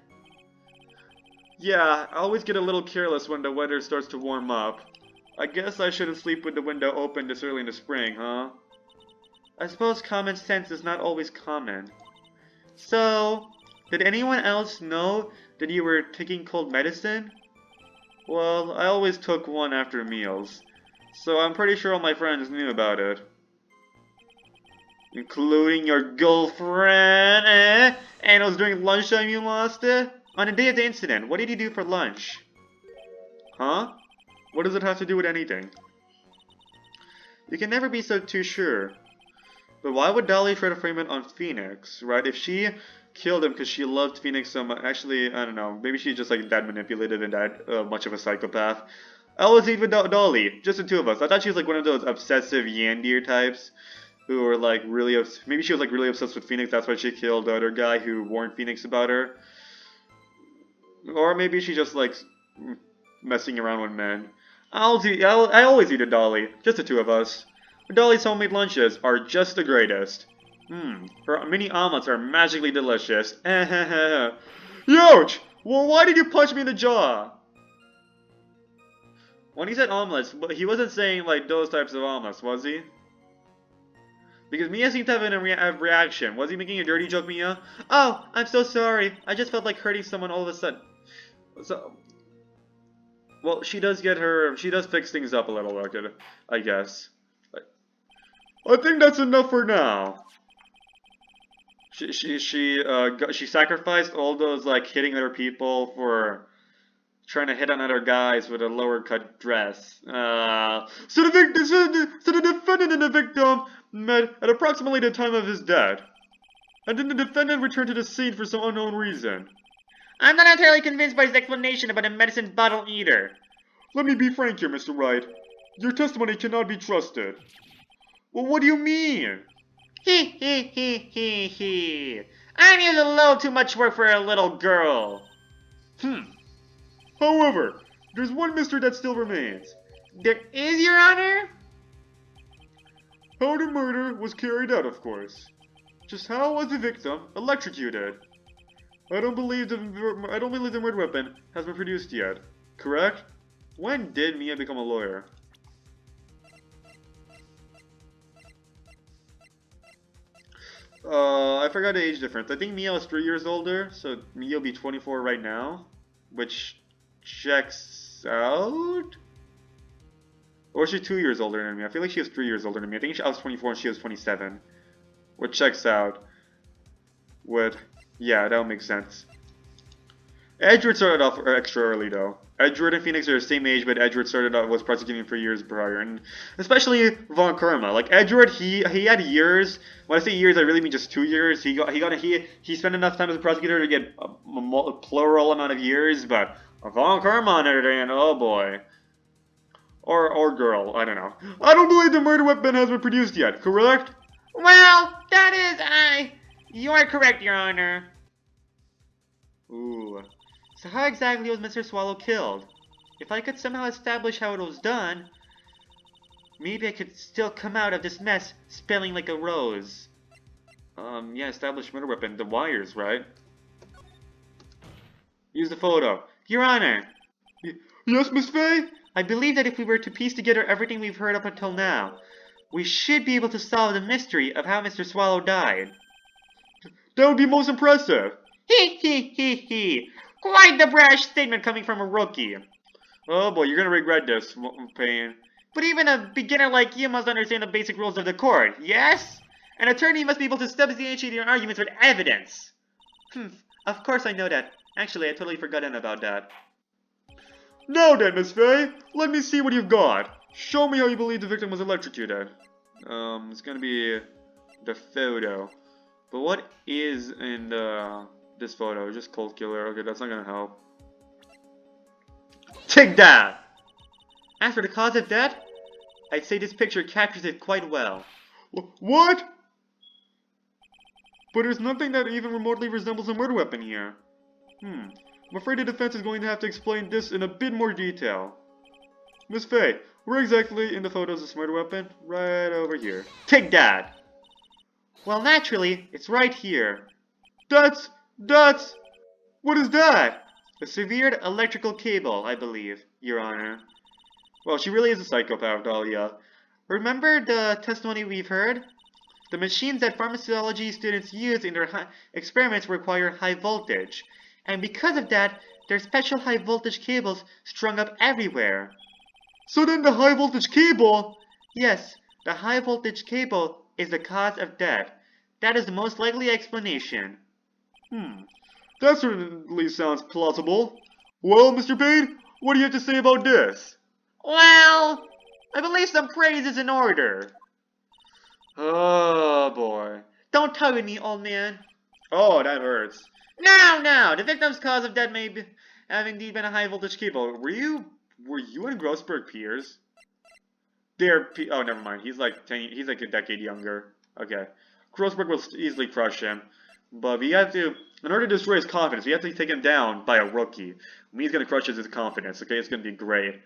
Yeah, I always get a little careless when the weather starts to warm up. I guess I shouldn't sleep with the window open this early in the spring, huh? I suppose common sense is not always common. So, did anyone else know that you were taking cold medicine? Well, I always took one after meals, so I'm pretty sure all my friends knew about it. Including your girlfriend, eh? And it was during lunchtime you lost it? On the day of the incident, what did you do for lunch? Huh? What does it have to do with anything? You can never be so too sure. But why would Dolly try to frame it on Phoenix, right? If she killed him because she loved Phoenix so much, actually, I don't know. Maybe she's just like that manipulative and that much of a psychopath. I was even Dolly, just the two of us. I thought she was like one of those obsessive Yandir types who were like really, maybe she was like really obsessed with Phoenix. That's why she killed the other guy who warned Phoenix about her. Or maybe she just like messing around with men. I always eat a Dolly, just the two of us. Dolly's homemade lunches are just the greatest. Her mini omelets are magically delicious. Youch! Well, why did you punch me in the jaw? When he said omelets, he wasn't saying like those types of omelets, was he? Because Mia seemed to have a reaction. Was he making a dirty joke, Mia? Oh, I'm so sorry. I just felt like hurting someone all of a sudden. So, well, she does fix things up a little, I guess. I think that's enough for now. She sacrificed all those like hitting other people for trying to hit on other guys with a lower cut dress. So the defendant and the victim met at approximately the time of his death, and then the defendant returned to the scene for some unknown reason. I'm not entirely convinced by his explanation about a medicine bottle either. Let me be frank here, Mr. Wright. Your testimony cannot be trusted. Well, what do you mean? He. I'm using a little too much work for a little girl. However, there's one mystery that still remains. There is, Your Honor? How the murder was carried out, of course. Just how was the victim electrocuted? I don't believe the murder weapon has been produced yet. Correct? When did Mia become a lawyer? I forgot the age difference. I think Mia was 3 years older, so Mia will be 24 right now, which checks out? Or is she 2 years older than me? I feel like she was 3 years older than me. I think I was 24 and she was 27. Which checks out. Yeah, that would make sense. Edward started off extra early though. Edward and Phoenix are the same age, but Edward was prosecuting for years prior, and especially Von Karma. Like Edward, he had years. When I say years, I really mean just 2 years. He spent enough time as a prosecutor to get a plural amount of years, but Von Karma on the other hand, oh boy. Or girl, I don't know. I don't believe the murder weapon has been produced yet, correct? Well, you are correct, Your Honor. Ooh. So how exactly was Mr. Swallow killed? If I could somehow establish how it was done, maybe I could still come out of this mess smelling like a rose. Yeah, establish murder weapon. The wires, right? Use the photo. Your Honor! Yes, Miss Faye? I believe that if we were to piece together everything we've heard up until now, we should be able to solve the mystery of how Mr. Swallow died. That would be most impressive! He. Quite the brash statement coming from a rookie. Oh boy, you're gonna regret this, Payne. But even a beginner like you must understand the basic rules of the court, yes? An attorney must be able to substantiate your arguments with evidence. Of course I know that. Actually, I totally forgotten about that. Now then, Miss Faye, let me see what you've got. Show me how you believe the victim was electrocuted. It's gonna be the photo. But what is in this photo? Just cold killer. Okay, that's not gonna help. Take that! As for the cause of death, I'd say this picture captures it quite well. What? But there's nothing that even remotely resembles a murder weapon here. I'm afraid the defense is going to have to explain this in a bit more detail. Miss Faye, where exactly in the photo is this murder weapon? Right over here. Take that! Well, naturally, it's right here. That's... What is that? A severed electrical cable, I believe, Your Honor. Well, she really is a psychopath, Dahlia. Remember the testimony we've heard? The machines that pharmacology students use in their experiments require high voltage. And because of that, there's special high voltage cables strung up everywhere. So then the high voltage cable... Yes, the high voltage cable is the cause of death. That is the most likely explanation. That certainly sounds plausible. Well, Mr. Payne, what do you have to say about this? Well, I believe some praise is in order. Oh, boy. Don't tug at me, old man. Oh, that hurts. Now, the victim's cause of death may have indeed been a high voltage cable. Were you and Grossberg peers? Oh, never mind. He's like a decade younger. Okay. Grossberg will easily crush him. But we have to, in order to destroy his confidence, we have to take him down by a rookie. He's gonna crush his confidence, okay? It's gonna be great.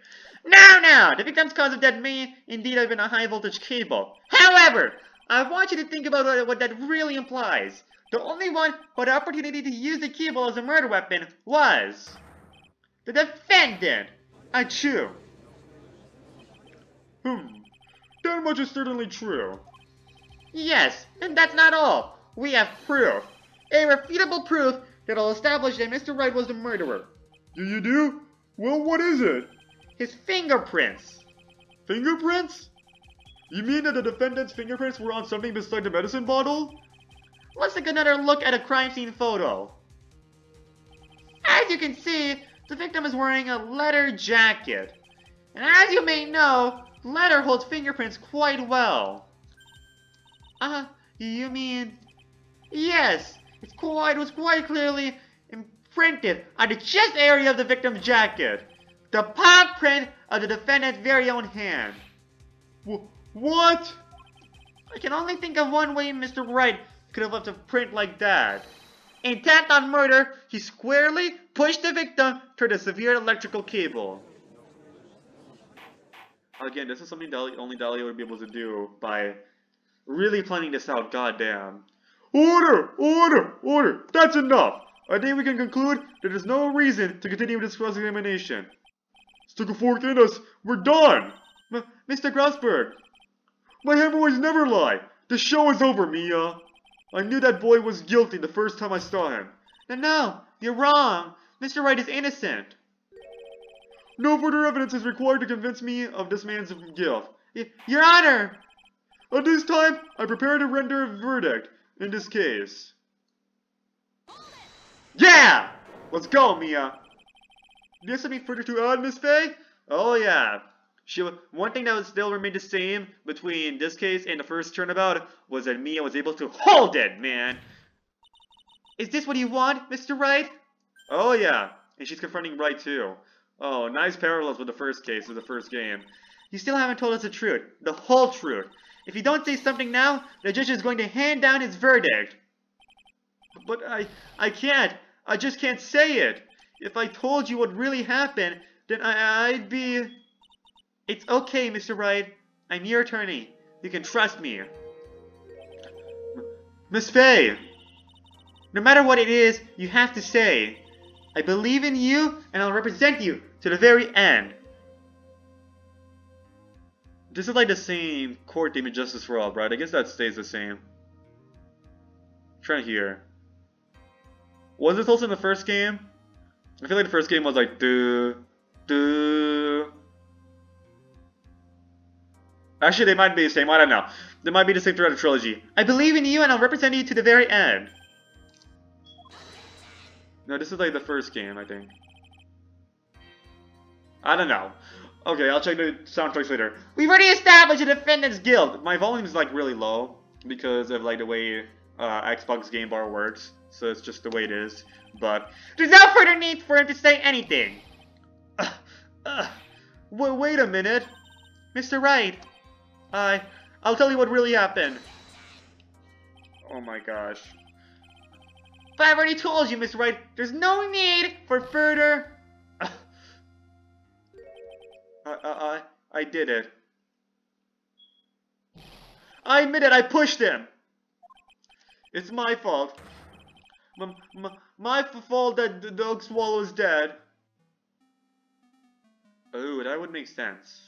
Now! The victim's cause of death may indeed have been a high voltage cable. However, I want you to think about what that really implies. The only one who had the opportunity to use the cable as a murder weapon was... the defendant! Achoo! That much is certainly true. Yes, and that's not all. We have proof. Irrefutable proof that'll establish that Mr. Wright was the murderer. You do? Well, what is it? His fingerprints. Fingerprints? You mean that the defendant's fingerprints were on something beside the medicine bottle? Let's take another look at a crime scene photo. As you can see, the victim is wearing a leather jacket. And as you may know, leather holds fingerprints quite well. You mean... Yes, it was quite clearly imprinted on the chest area of the victim's jacket. The palm print of the defendant's very own hand. What? I can only think of one way Mr. Wright could have left a print like that. Intent on murder, he squarely pushed the victim toward a severe electrical cable. Again, this is something only Dahlia would be able to do by really planning this out, goddamn. Order! That's enough! I think we can conclude that there's no reason to continue this cross-examination. Stick a fork in us, we're done! Mr. Grossberg! My hemorrhoids never lie! The show is over, Mia! I knew that boy was guilty the first time I saw him. No, you're wrong! Mr. Wright is innocent! No further evidence is required to convince me of this man's guilt. Your Honor! At this time, I prepare to render a verdict in this case. Yeah! Let's go, Mia! Do you have something further to add, Miss Faye? Oh yeah. One thing that would still remain the same between this case and the first turnabout was that Mia was able to hold it, man! Is this what you want, Mr. Wright? Oh yeah, and she's confronting Wright too. Oh, nice parallels with the first case of the first game. You still haven't told us the truth, the whole truth. If you don't say something now, the judge is going to hand down his verdict. But I can't. I just can't say it. If I told you what really happened, then I'd be... It's okay, Mr. Wright. I'm your attorney. You can trust me. Miss Faye! No matter what it is, you have to say, I believe in you, and I'll represent you to the very end. This is like the same court theme in Justice for All, right? I guess that stays the same. I'm trying to hear. Was this also in the first game? I feel like the first game was like Actually, they might be the same. I don't know. They might be the same throughout the trilogy. I believe in you and I'll represent you to the very end. No, this is like the first game, I think. I don't know. Okay, I'll check the soundtracks later. We've already established the defendant's guilt. My volume is like really low because of like the way Xbox Game Bar works. So it's just the way it is. But there's no further need for him to say anything. Wait a minute. Mr. Wright. I'll tell you what really happened. Oh my gosh. But I've already told you, Mr. Wright, there's no need for further... I did it. I admit it, I pushed him. It's my fault. My fault that the dog swallow's dead. Oh, that would make sense.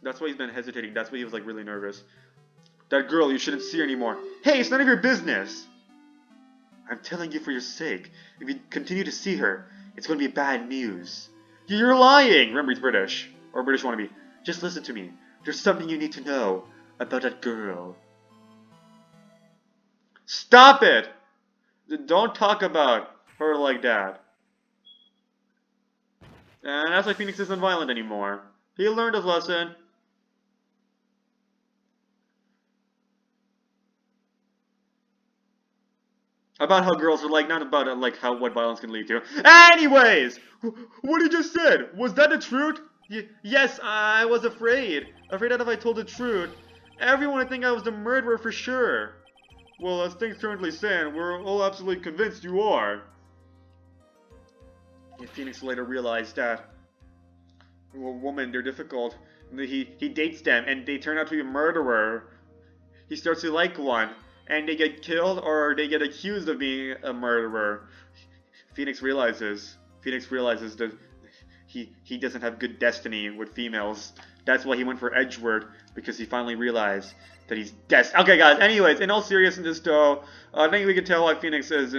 That's why he's been hesitating. That's why he was like really nervous. That girl, you shouldn't see her anymore. Hey, it's none of your business. I'm telling you for your sake. If you continue to see her, it's going to be bad news. You're lying! Remember, he's British. Or British wannabe. Just listen to me. There's something you need to know about that girl. Stop it! Don't talk about her like that. And that's why Phoenix isn't violent anymore. He learned his lesson. About how girls are like, not about like how what violence can lead to. Anyways, what he just said, was that the truth? Yes, I was afraid. Afraid that if I told the truth, everyone would think I was the murderer for sure. Well, as things currently stand, we're all absolutely convinced you are. And Phoenix later realized that, well, women, they're difficult. He dates them, and they turn out to be a murderer. He starts to like one, and they get killed or they get accused of being a murderer. Phoenix realizes that he doesn't have good destiny with females. That's why he went for Edgeworth, because he finally realized that he's okay, guys. Anyways, in all seriousness, though, I think we can tell why Phoenix is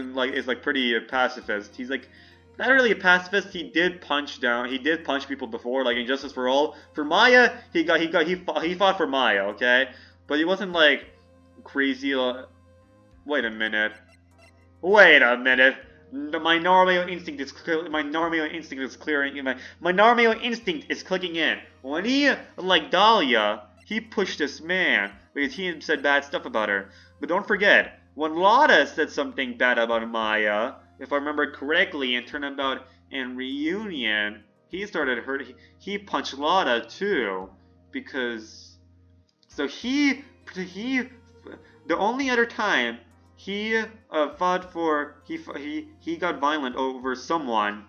pretty pacifist. He's like not really a pacifist. He did punch people before, like in Justice for All. For Maya, he fought for Maya, okay, but he wasn't like crazy. Wait a minute. My Narmio instinct is clearing. My Narmio instinct is clicking in. When he, like Dahlia, he pushed this man because he said bad stuff about her. But don't forget, when Lotta said something bad about Maya, if I remember correctly, and turned about in Reunion, he started hurting. He punched Lotta too, because the only other time he got violent over someone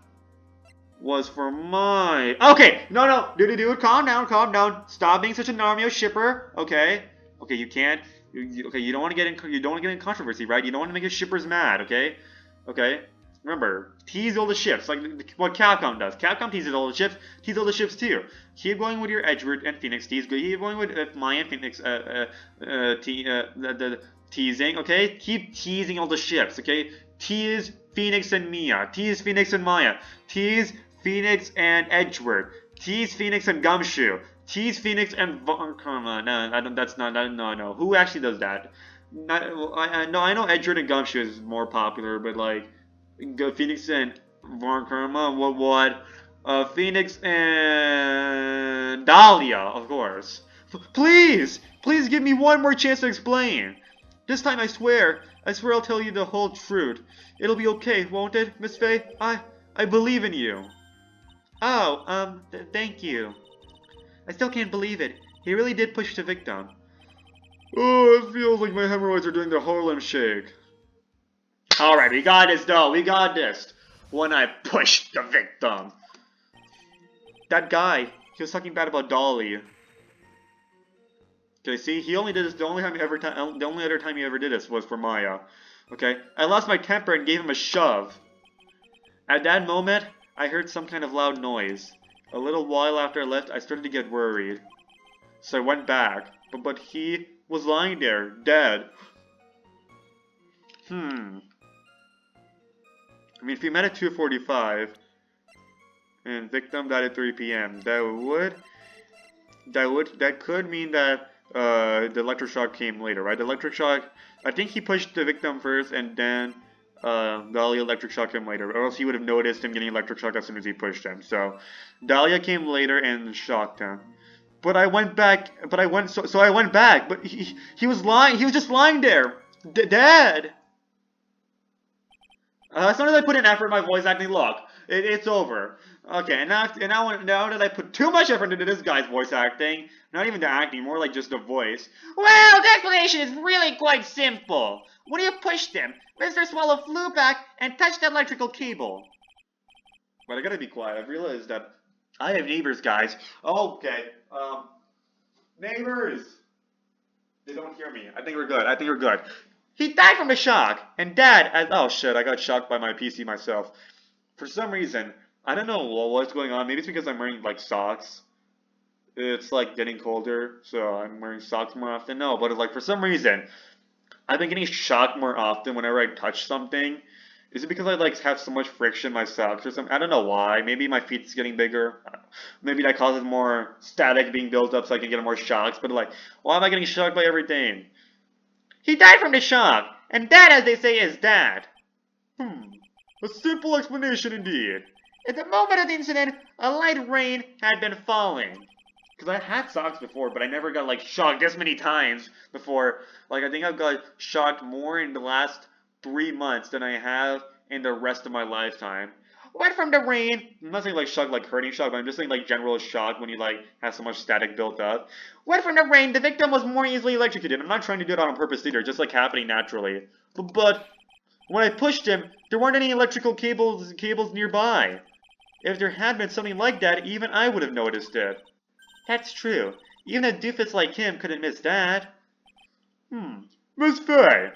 was for my... Okay, no, dude, calm down. Stop being such a Narmio shipper, okay? Okay, you can't... Okay, you don't want to get in controversy, right? You don't want to make your shippers mad, okay? Okay? Remember, tease all the ships, like what Capcom does. Capcom teases all the ships, tease all the ships too. Keep going with your Edgeworth and Phoenix tease. Keep going with Maya and Phoenix teasing, okay? Keep teasing all the ships, okay? Tease Phoenix and Mia. Tease Phoenix and Maya. Tease Phoenix and Edgeworth. Tease Phoenix and Gumshoe. Tease Phoenix and Karma. No, I don't. That's not. No. Who actually does that? I know Edgeworth and Gumshoe is more popular, but like Phoenix and Von Karma. What? Phoenix and Dahlia, of course. Please give me one more chance to explain. This time I swear I'll tell you the whole truth. It'll be okay, won't it, Miss Faye? I believe in you. Oh, thank you. I still can't believe it. He really did push the victim. Oh, it feels like my hemorrhoids are doing the Harlem Shake. Alright, we got this, though. We got this. When I pushed the victim. That guy, he was talking bad about Dolly. Okay, see, he only did this. The only other time he ever did this was for Maya. Okay, I lost my temper and gave him a shove. At that moment, I heard some kind of loud noise. A little while after I left, I started to get worried. So I went back, but he was lying there, dead. I mean, if he met at 2:45 and victim died at 3 p.m., that could mean that the electric shock came later, right? The electric shock, I think he pushed the victim first, and then Dahlia electric shocked him later, or else he would have noticed him getting electric shock as soon as he pushed him. So Dahlia came later and shocked him. But I went back. But I went back. But he was lying. He was just lying there, dead. As soon as I put in effort, my voice acting, look. It's over. Okay, now that I put too much effort into this guy's voice acting, not even the acting, more like just the voice. Well, the explanation is really quite simple. When you pushed him, Mr. Swallow flew back and touched the electrical cable. But I gotta be quiet. I've realized that I have neighbors, guys. Okay, neighbors. They don't hear me. I think we're good. I think we're good. He died from the shock, and Dad. Oh shit! I got shocked by my PC myself. For some reason, I don't know what's going on. Maybe it's because I'm wearing like socks. It's like getting colder, so I'm wearing socks more often. No, but like for some reason, I've been getting shocked more often whenever I touch something. Is it because I like have so much friction in my socks or something? I don't know why. Maybe my feet's getting bigger. Maybe that causes more static being built up so I can get more shocks. But like, why am I getting shocked by everything? He died from the shock, and that, as they say, is that. A simple explanation indeed. At the moment of the incident, a light rain had been falling. Because I had socks before, but I never got, like, shocked this many times before. Like, I think I've got shocked more in the last 3 months than I have in the rest of my lifetime. Went from the rain, I'm not saying, like, shock, like, hurting shock, but I'm just saying, like, general shock when you, like, have so much static built up. Went from the rain, the victim was more easily electrocuted. I'm not trying to do it on purpose either, just, like, happening naturally. But when I pushed him, there weren't any electrical cables nearby. If there had been something like that, even I would have noticed it. That's true. Even a doofus like him couldn't miss that. Miss Faye,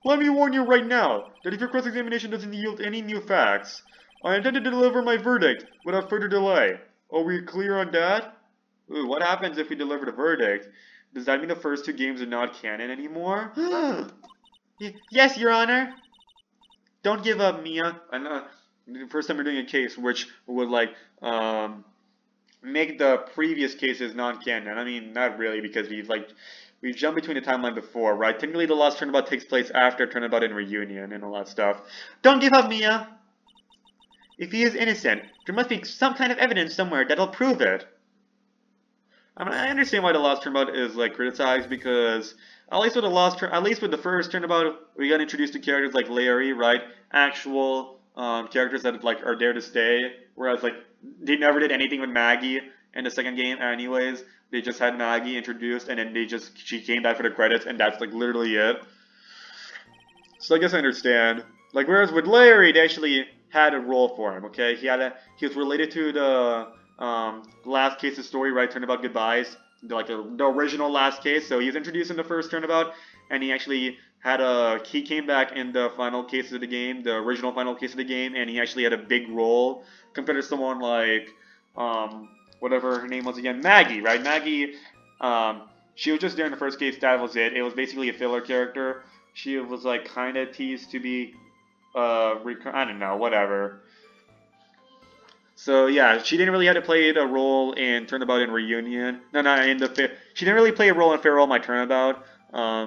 let me warn you right now that if your cross-examination doesn't yield any new facts, I intend to deliver my verdict without further delay. Are we clear on that? Ooh, what happens if we deliver the verdict? Does that mean the first 2 games are not canon anymore? Yes, Your Honor. Don't give up, Mia. I know. The first time we're doing a case which would like make the previous cases non-canon. I mean, not really, because we've jumped between the timeline before, right? Technically, the last turnabout takes place after turnabout and reunion and all that stuff. Don't give up, Mia. If he is innocent, there must be some kind of evidence somewhere that'll prove it. I mean, I understand why the last turnabout is like criticized, because at least with the first turnabout, we got introduced to characters like Larry, right? Actual characters that like are there to stay. Whereas like they never did anything with Maggie in the second game, anyways. They just had Maggie introduced, and then she came back for the credits, and that's like literally it. So I guess I understand. Like whereas with Larry, they actually had a role for him. Okay, he was related to the last case's story, right? Turnabout Goodbyes, the original last case. So he was introduced in the first turnabout, and he actually he came back in the final case of the game, the original final case of the game, and he actually had a big role compared to someone like whatever her name was again, Maggie, right? Maggie, she was just there in the first case. That was it. It was basically a filler character. She was like kind of teased to be I don't know, whatever. So yeah, she didn't really have to play a role in Turnabout and Reunion. She didn't really play a role in Farewell My Turnabout.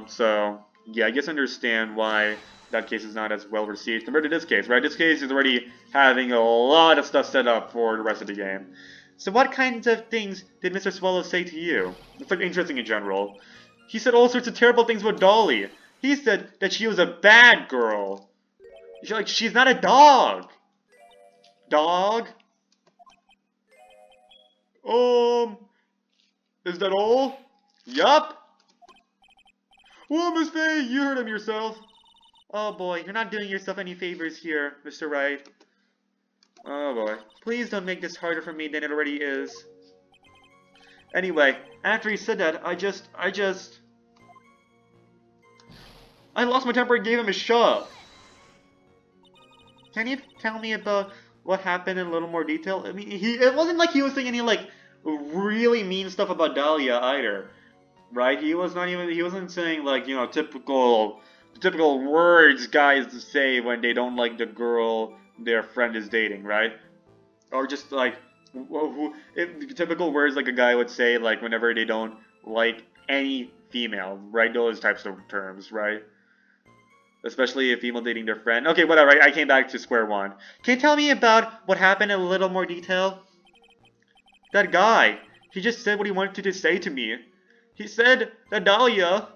So yeah, I guess I understand why that case is not as well received compared to this case, right? This case is already having a lot of stuff set up for the rest of the game. So what kinds of things did Mr. Swallow say to you? It's like interesting in general. He said all sorts of terrible things about Dolly. He said that she was a bad girl. She's not a dog. Dog? Is that all? Yup. Well, Miss Faye, you heard him yourself. Oh boy, you're not doing yourself any favors here, Mr. Wright. Oh boy. Please don't make this harder for me than it already is. Anyway, after he said that, I lost my temper and gave him a shove. Can you tell me about what happened in a little more detail? I mean, it wasn't like he was saying any, like, really mean stuff about Dahlia either, right? He wasn't saying, like, you know, typical words guys say when they don't like the girl their friend is dating, right? Or just, like, typical words like a guy would say, like, whenever they don't like any female, right? Those types of terms, right? Especially a female dating their friend. Okay, whatever, I came back to square one. Can you tell me about what happened in a little more detail? That guy, he just said what he wanted to say to me. He said that Dahlia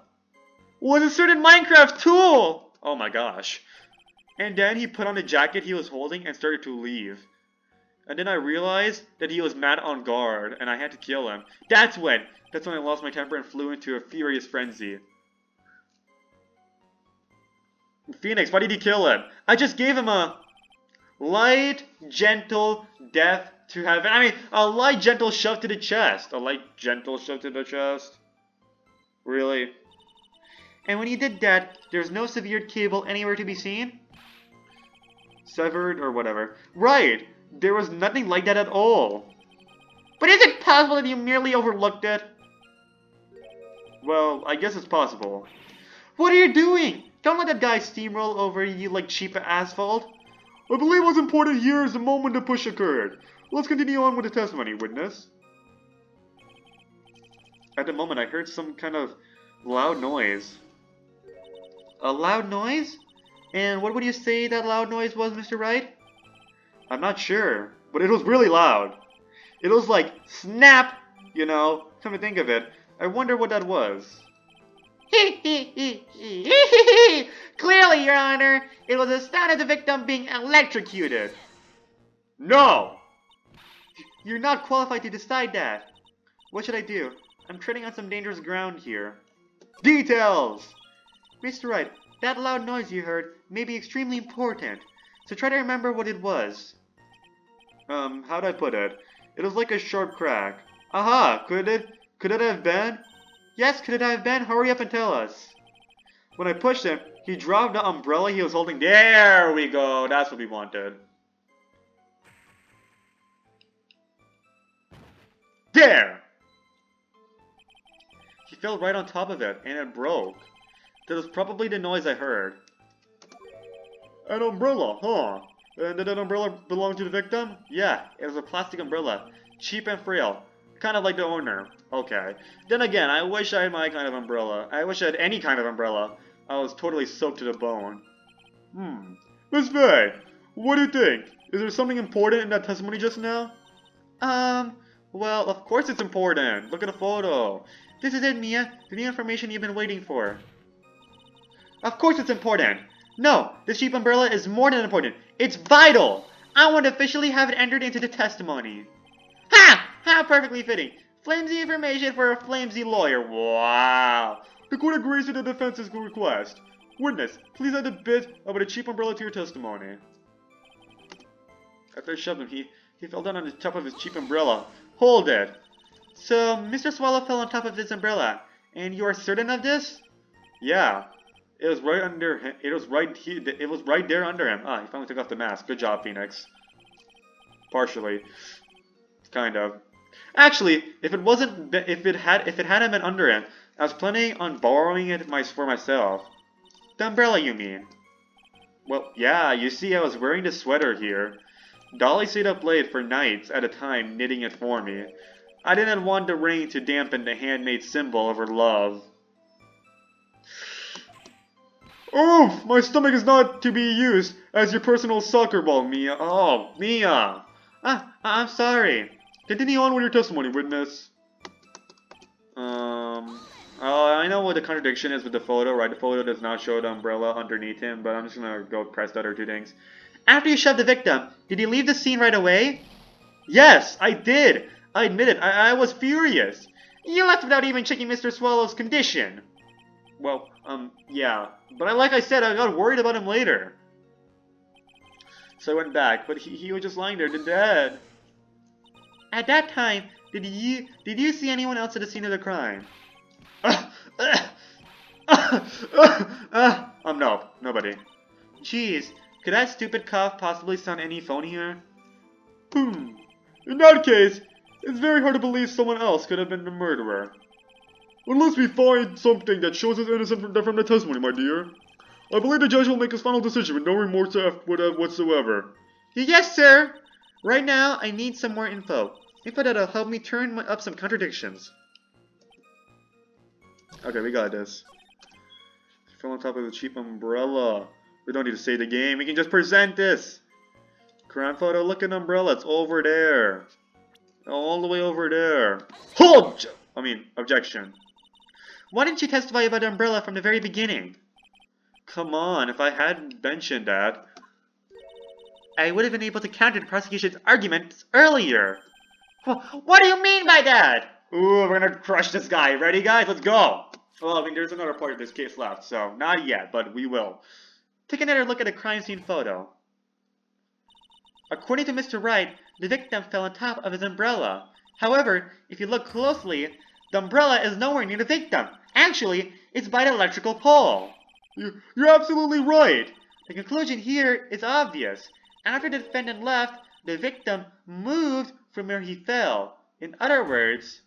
was a certain Minecraft tool! Oh my gosh. And then he put on the jacket he was holding and started to leave. And then I realized that he was mad on guard, and I had to kill him. That's when I lost my temper and flew into a furious frenzy. Phoenix, why did you kill him? I just gave him a light, gentle death to heaven. I mean, a light, gentle shove to the chest. A light, gentle shove to the chest? Really? And when you did that, there's no severed cable anywhere to be seen? Severed or whatever. Right! There was nothing like that at all. But is it possible that you merely overlooked it? Well, I guess it's possible. What are you doing? Don't let that guy steamroll over you like cheap asphalt. I believe what's important here is the moment the push occurred. Let's continue on with the testimony, witness. At the moment, I heard some kind of loud noise. A loud noise? And what would you say that loud noise was, Mr. Wright? I'm not sure, but it was really loud. It was like, snap, you know, come to think of it. I wonder what that was. Clearly, Your Honor, it was the sound of the victim being electrocuted. No! You're not qualified to decide that. What should I do? I'm treading on some dangerous ground here. Details! Mr. Wright, that loud noise you heard may be extremely important, so try to remember what it was. How'd I put it? It was like a sharp crack. Aha! Could it have been? Yes, could it have been? Hurry up and tell us. When I pushed him, he dropped the umbrella he was holding. There we go! That's what we wanted. There! He fell right on top of it, and it broke. That was probably the noise I heard. An umbrella, huh? And did that umbrella belong to the victim? Yeah, it was a plastic umbrella. Cheap and frail. Kind of like the owner. Okay. Then again, I wish I had my kind of umbrella. I wish I had any kind of umbrella. I was totally soaked to the bone. Miss Faye, what do you think? Is there something important in that testimony just now? Well, of course it's important. Look at the photo. This is it, Mia. The new information you've been waiting for. Of course it's important. No, this cheap umbrella is more than important. It's vital. I want to officially have it entered into the testimony. Ha! How perfectly fitting. Flimsy information for a flimsy lawyer. Wow. The court agrees to the defense's request. Witness, please add a bit about a cheap umbrella to your testimony. After I shoved him, he fell down on the top of his cheap umbrella. Hold it. So, Mr. Swallow fell on top of this umbrella, and you are certain of this? Yeah. It was right under him. It was right there under him. Ah, he finally took off the mask. Good job, Phoenix. Partially. Kind of. Actually, if it hadn't been under him, I was planning on borrowing it for myself. The umbrella, you mean? Well, yeah, you see, I was wearing this sweater here. Dolly stayed up late for nights at a time knitting it for me. I didn't want the rain to dampen the handmade symbol of her love. Oof! My stomach is not to be used as your personal soccer ball, Mia. Oh, Mia! I'm sorry. Continue on with your testimony, witness. I know what the contradiction is with the photo, right? The photo does not show the umbrella underneath him, but I'm just gonna go press the other two things. After you shoved the victim, did you leave the scene right away? Yes, I did! I admit it, I was furious. You left without even checking Mr. Swallow's condition. Well, yeah. But like I said, I got worried about him later. So I went back, but he was just lying there, dead. At that time, did you see anyone else at the scene of the crime? No, nobody. Jeez, could that stupid cough possibly sound any phonier? In that case, it's very hard to believe someone else could have been the murderer. Unless we find something that shows us innocent from the testimony, my dear. I believe the judge will make his final decision with no remorse whatsoever. Yes, sir. Right now, I need some more info. Info that'll help me turn up some contradictions. Okay, we got this. He fell on top of the cheap umbrella. We don't need to say the game. We can just present this. Crime photo, look at the umbrella. It's over there. All the way over there. Hold! Objection. Why didn't you testify about the umbrella from the very beginning? Come on, if I hadn't mentioned that. I would have been able to counter the prosecution's arguments earlier. What do you mean by that? Ooh, we're gonna crush this guy. Ready, guys? Let's go! Well, I mean, there's another part of this case left, so not yet, but we will. Take another look at the crime scene photo. According to Mr. Wright, the victim fell on top of his umbrella. However, if you look closely, the umbrella is nowhere near the victim. Actually, it's by the electrical pole. You're absolutely right. The conclusion here is obvious. After the defendant left, the victim moved from where he fell. In other words,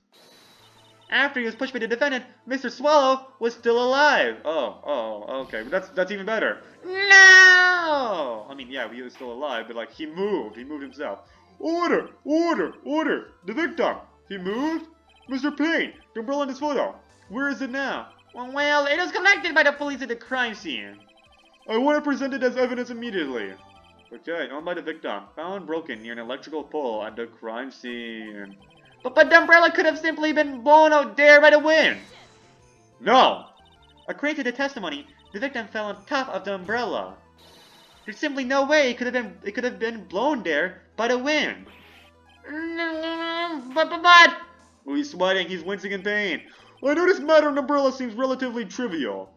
after he was pushed by the defendant, Mr. Swallow was still alive. Okay, but that's even better. No! I mean, yeah, he was still alive, but like, he moved himself. Order! The victim! He moved? Mr. Payne, the umbrella in this photo. Where is it now? Well, it was collected by the police at the crime scene. I want it presented as evidence immediately. Okay, owned by the victim. Found broken near an electrical pole at the crime scene. But the umbrella could have simply been blown out there by the wind. No! According to the testimony, the victim fell on top of the umbrella. There's simply no way it could have been blown there by the wind. But... Oh, he's sweating, he's wincing in pain. I know this matter of an umbrella seems relatively trivial.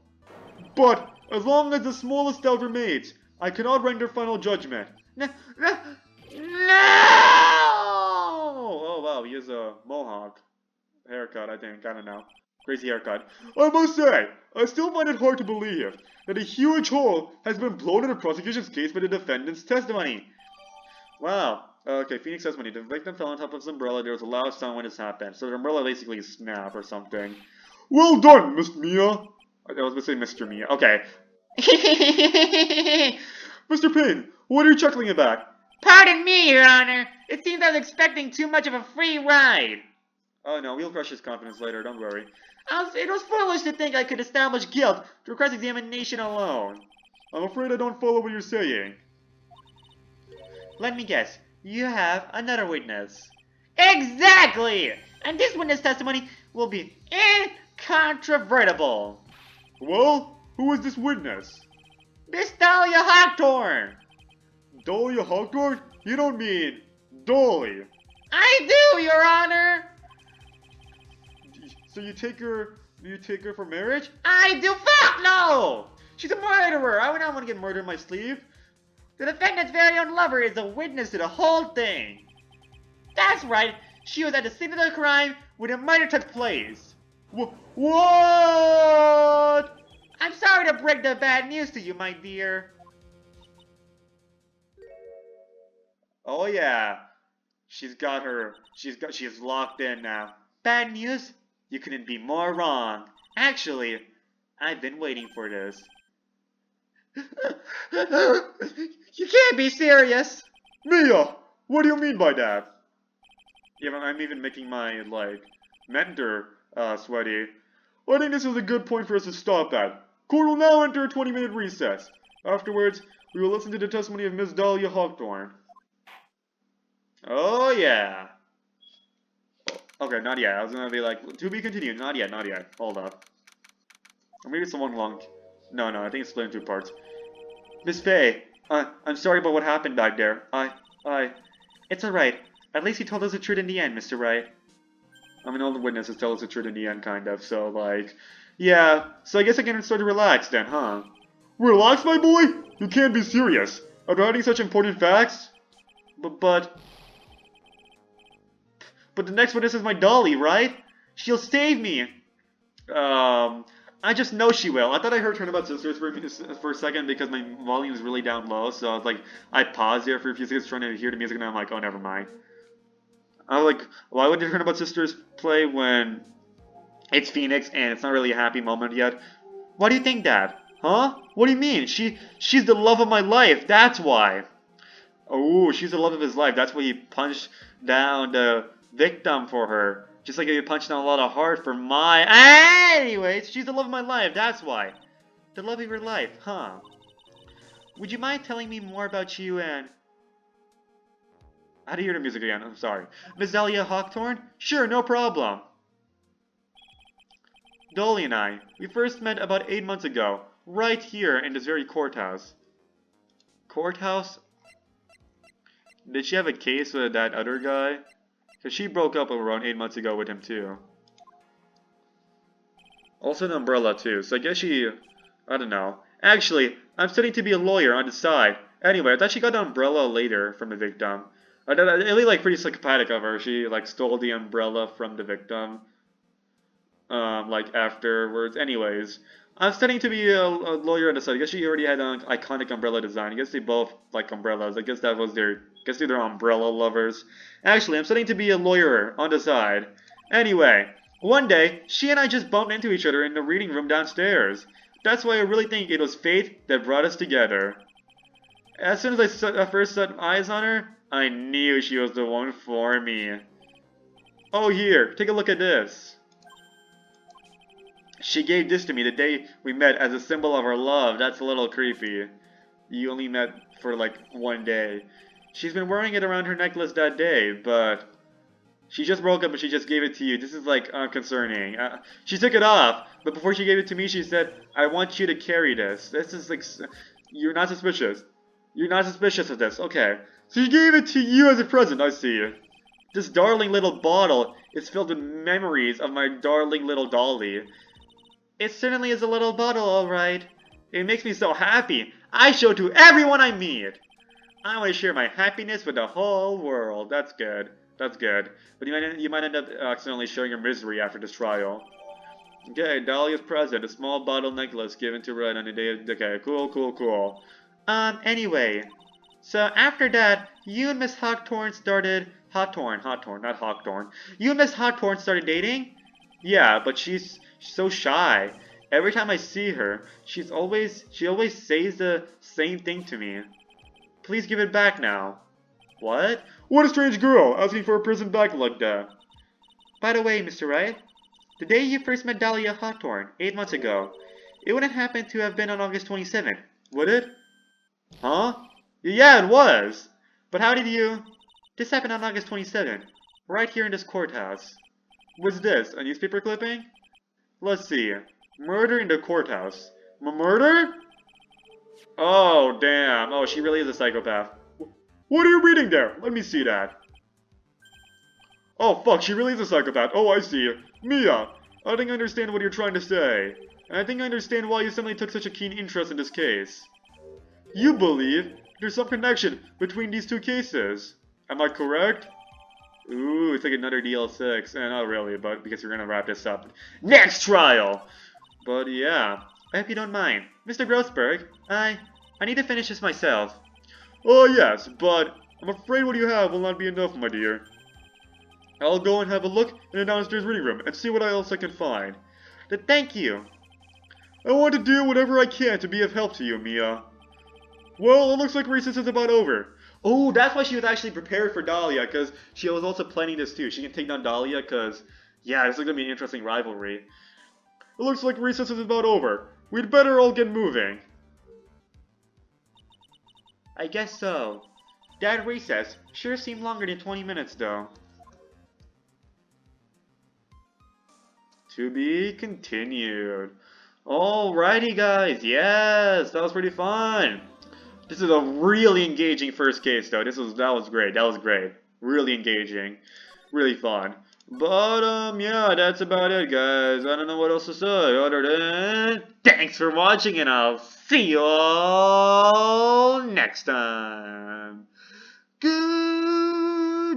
But, as long as the smallest doubt remains, I cannot render final judgment. No! Oh wow, he has a mohawk haircut, I think. I don't know. Crazy haircut. I must say, I still find it hard to believe that a huge hole has been blown in the prosecution's case by the defendant's testimony. Wow. Okay, Phoenix testimony. The victim fell on top of his umbrella. There was a loud sound when this happened. So the umbrella basically snapped or something. Well done, Miss Mia. I was gonna say Mr. Mia. Okay. Mr. Payne, what are you chuckling about? Pardon me, Your Honor. It seems I was expecting too much of a free ride. Oh no, we'll crush his confidence later, don't worry. It was foolish to think I could establish guilt through cross-examination alone. I'm afraid I don't follow what you're saying. Let me guess. You have another witness. Exactly! And this witness testimony will be incontrovertible. Well, who is this witness? Miss Dahlia Hawthorne. Dahlia Hawthorne? You don't mean Dolly. I do, Your Honor. So you take her for marriage? I do. Fuck no! She's a murderer. I would not want to get murdered in my sleeve. The defendant's very own lover is a witness to the whole thing. That's right. She was at the scene of the crime when the murder took place. What? I'm sorry to break the bad news to you, my dear. Oh yeah. She's locked in now. Bad news? You couldn't be more wrong. Actually, I've been waiting for this. You can't be serious. Mia, what do you mean by that? Yeah, I'm even making my, mentor, sweaty. I think this is a good point for us to stop at. Court will now enter a 20-minute recess. Afterwards, we will listen to the testimony of Miss Dahlia Hawthorne. Oh, yeah. Okay, not yet. I was gonna be like, to be continued. Not yet. Hold up. Or maybe it's the one long. No, I think it's split in two parts. Miss Faye, I'm sorry about what happened back there. It's alright. At least he told us the truth in the end, Mr. Wright. I mean, all the witnesses tell us the truth in the end, kind of, so, yeah. So I guess I can start to relax then, huh? Relax, my boy? You can't be serious. After hiding such important facts? But the next witness is my Dolly, right? She'll save me. I just know she will. I thought I heard Turnabout Sisters for a second because my volume is really down low, so I was like, I paused there for a few seconds trying to hear the music, and I'm like, oh, never mind. I was like, why would the Turnabout Sisters play when it's Phoenix and it's not really a happy moment yet? Why do you think that? Huh? What do you mean? She's the love of my life, that's why. Oh, she's the love of his life. That's why he punched down the victim for her. Just like he punched down a lot of heart for my... Anyways, she's the love of my life, that's why. The love of your life, huh? Would you mind telling me more about you and... How do you hear the music again? I'm sorry. Miss Dahlia Hawthorne? Sure, no problem. Dolly and I, we first met about 8 months ago, right here in this very courthouse. Courthouse? Did she have a case with that other guy? Because she broke up around 8 months ago with him too. Also an umbrella too, so I guess she... I don't know. Actually, I'm studying to be a lawyer on the side. Anyway, I thought she got the umbrella later from the victim. I thought it really like pretty psychopathic of her. She like stole the umbrella from the victim. Like afterwards. Anyways, I'm studying to be a lawyer on the side. I guess she already had an iconic umbrella design. I guess they both like umbrellas. I guess that was their. I guess they're umbrella lovers. Actually, I'm studying to be a lawyer on the side. Anyway, one day she and I just bumped into each other in the reading room downstairs. That's why I really think it was fate that brought us together. As soon as I first set eyes on her, I knew she was the one for me. Oh, here, take a look at this. She gave this to me the day we met as a symbol of our love. That's a little creepy. You only met for like one day. She's been wearing it around her necklace that day, but she just broke up and she just gave it to you. This is like concerning. She took it off, but before she gave it to me, she said, I want you to carry this. This is like, you're not suspicious. You're not suspicious of this. Okay. So she gave it to you as a present, I see. This darling little bottle is filled with memories of my darling little dolly. It certainly is a little bottle, alright. It makes me so happy. I show it to everyone I meet. I want to share my happiness with the whole world. That's good. That's good. But you might end up accidentally showing your misery after this trial. Okay, Dahlia's present. A small bottle necklace given to Red on the day of... Okay, cool, cool, cool. Anyway. So after that, you and Miss Hawthorne started... Hawthorne, not Hawthorne. You and Miss Hawthorne started dating? Yeah, but she's so shy. Every time I see her, she always says the same thing to me. Please give it back now. What? What a strange girl, asking for a present back like that. By the way, Mr. Wright, the day you first met Dahlia Hawthorne, 8 months ago, it wouldn't happen to have been on August 27th, would it? Huh? Yeah, it was. But how did you... This happened on August 27th, right here in this courthouse. What's this, a newspaper clipping? Let's see. Murder in the courthouse. Murder? Oh, damn. Oh, she really is a psychopath. What are you reading there? Let me see that. Oh, fuck, she really is a psychopath. Oh, I see. Mia, I think I understand what you're trying to say. And I think I understand why you suddenly took such a keen interest in this case. You believe there's some connection between these two cases. Am I correct? Ooh, it's like another DL6. Not really, but because we're gonna wrap this up. Next trial! But yeah, I hope you don't mind. Mr. Grossberg, I need to finish this myself. Oh yes, but I'm afraid what you have will not be enough, my dear. I'll go and have a look in the downstairs reading room and see what else I can find. Thank you. I want to do whatever I can to be of help to you, Mia. Well, it looks like recess is about over. Oh, that's why she was actually prepared for Dahlia, because she was also planning this too. She can take down Dahlia, because, yeah, this is going to be an interesting rivalry. It looks like recess is about over. We'd better all get moving. I guess so. That recess sure seemed longer than 20 minutes, though. To be continued. Alrighty, guys. Yes, that was pretty fun. This is a really engaging first case, though. That was great. That was great. Really engaging. Really fun. But, yeah, that's about it, guys. I don't know what else to say other than thanks for watching, and I'll see you all next time. Goodbye.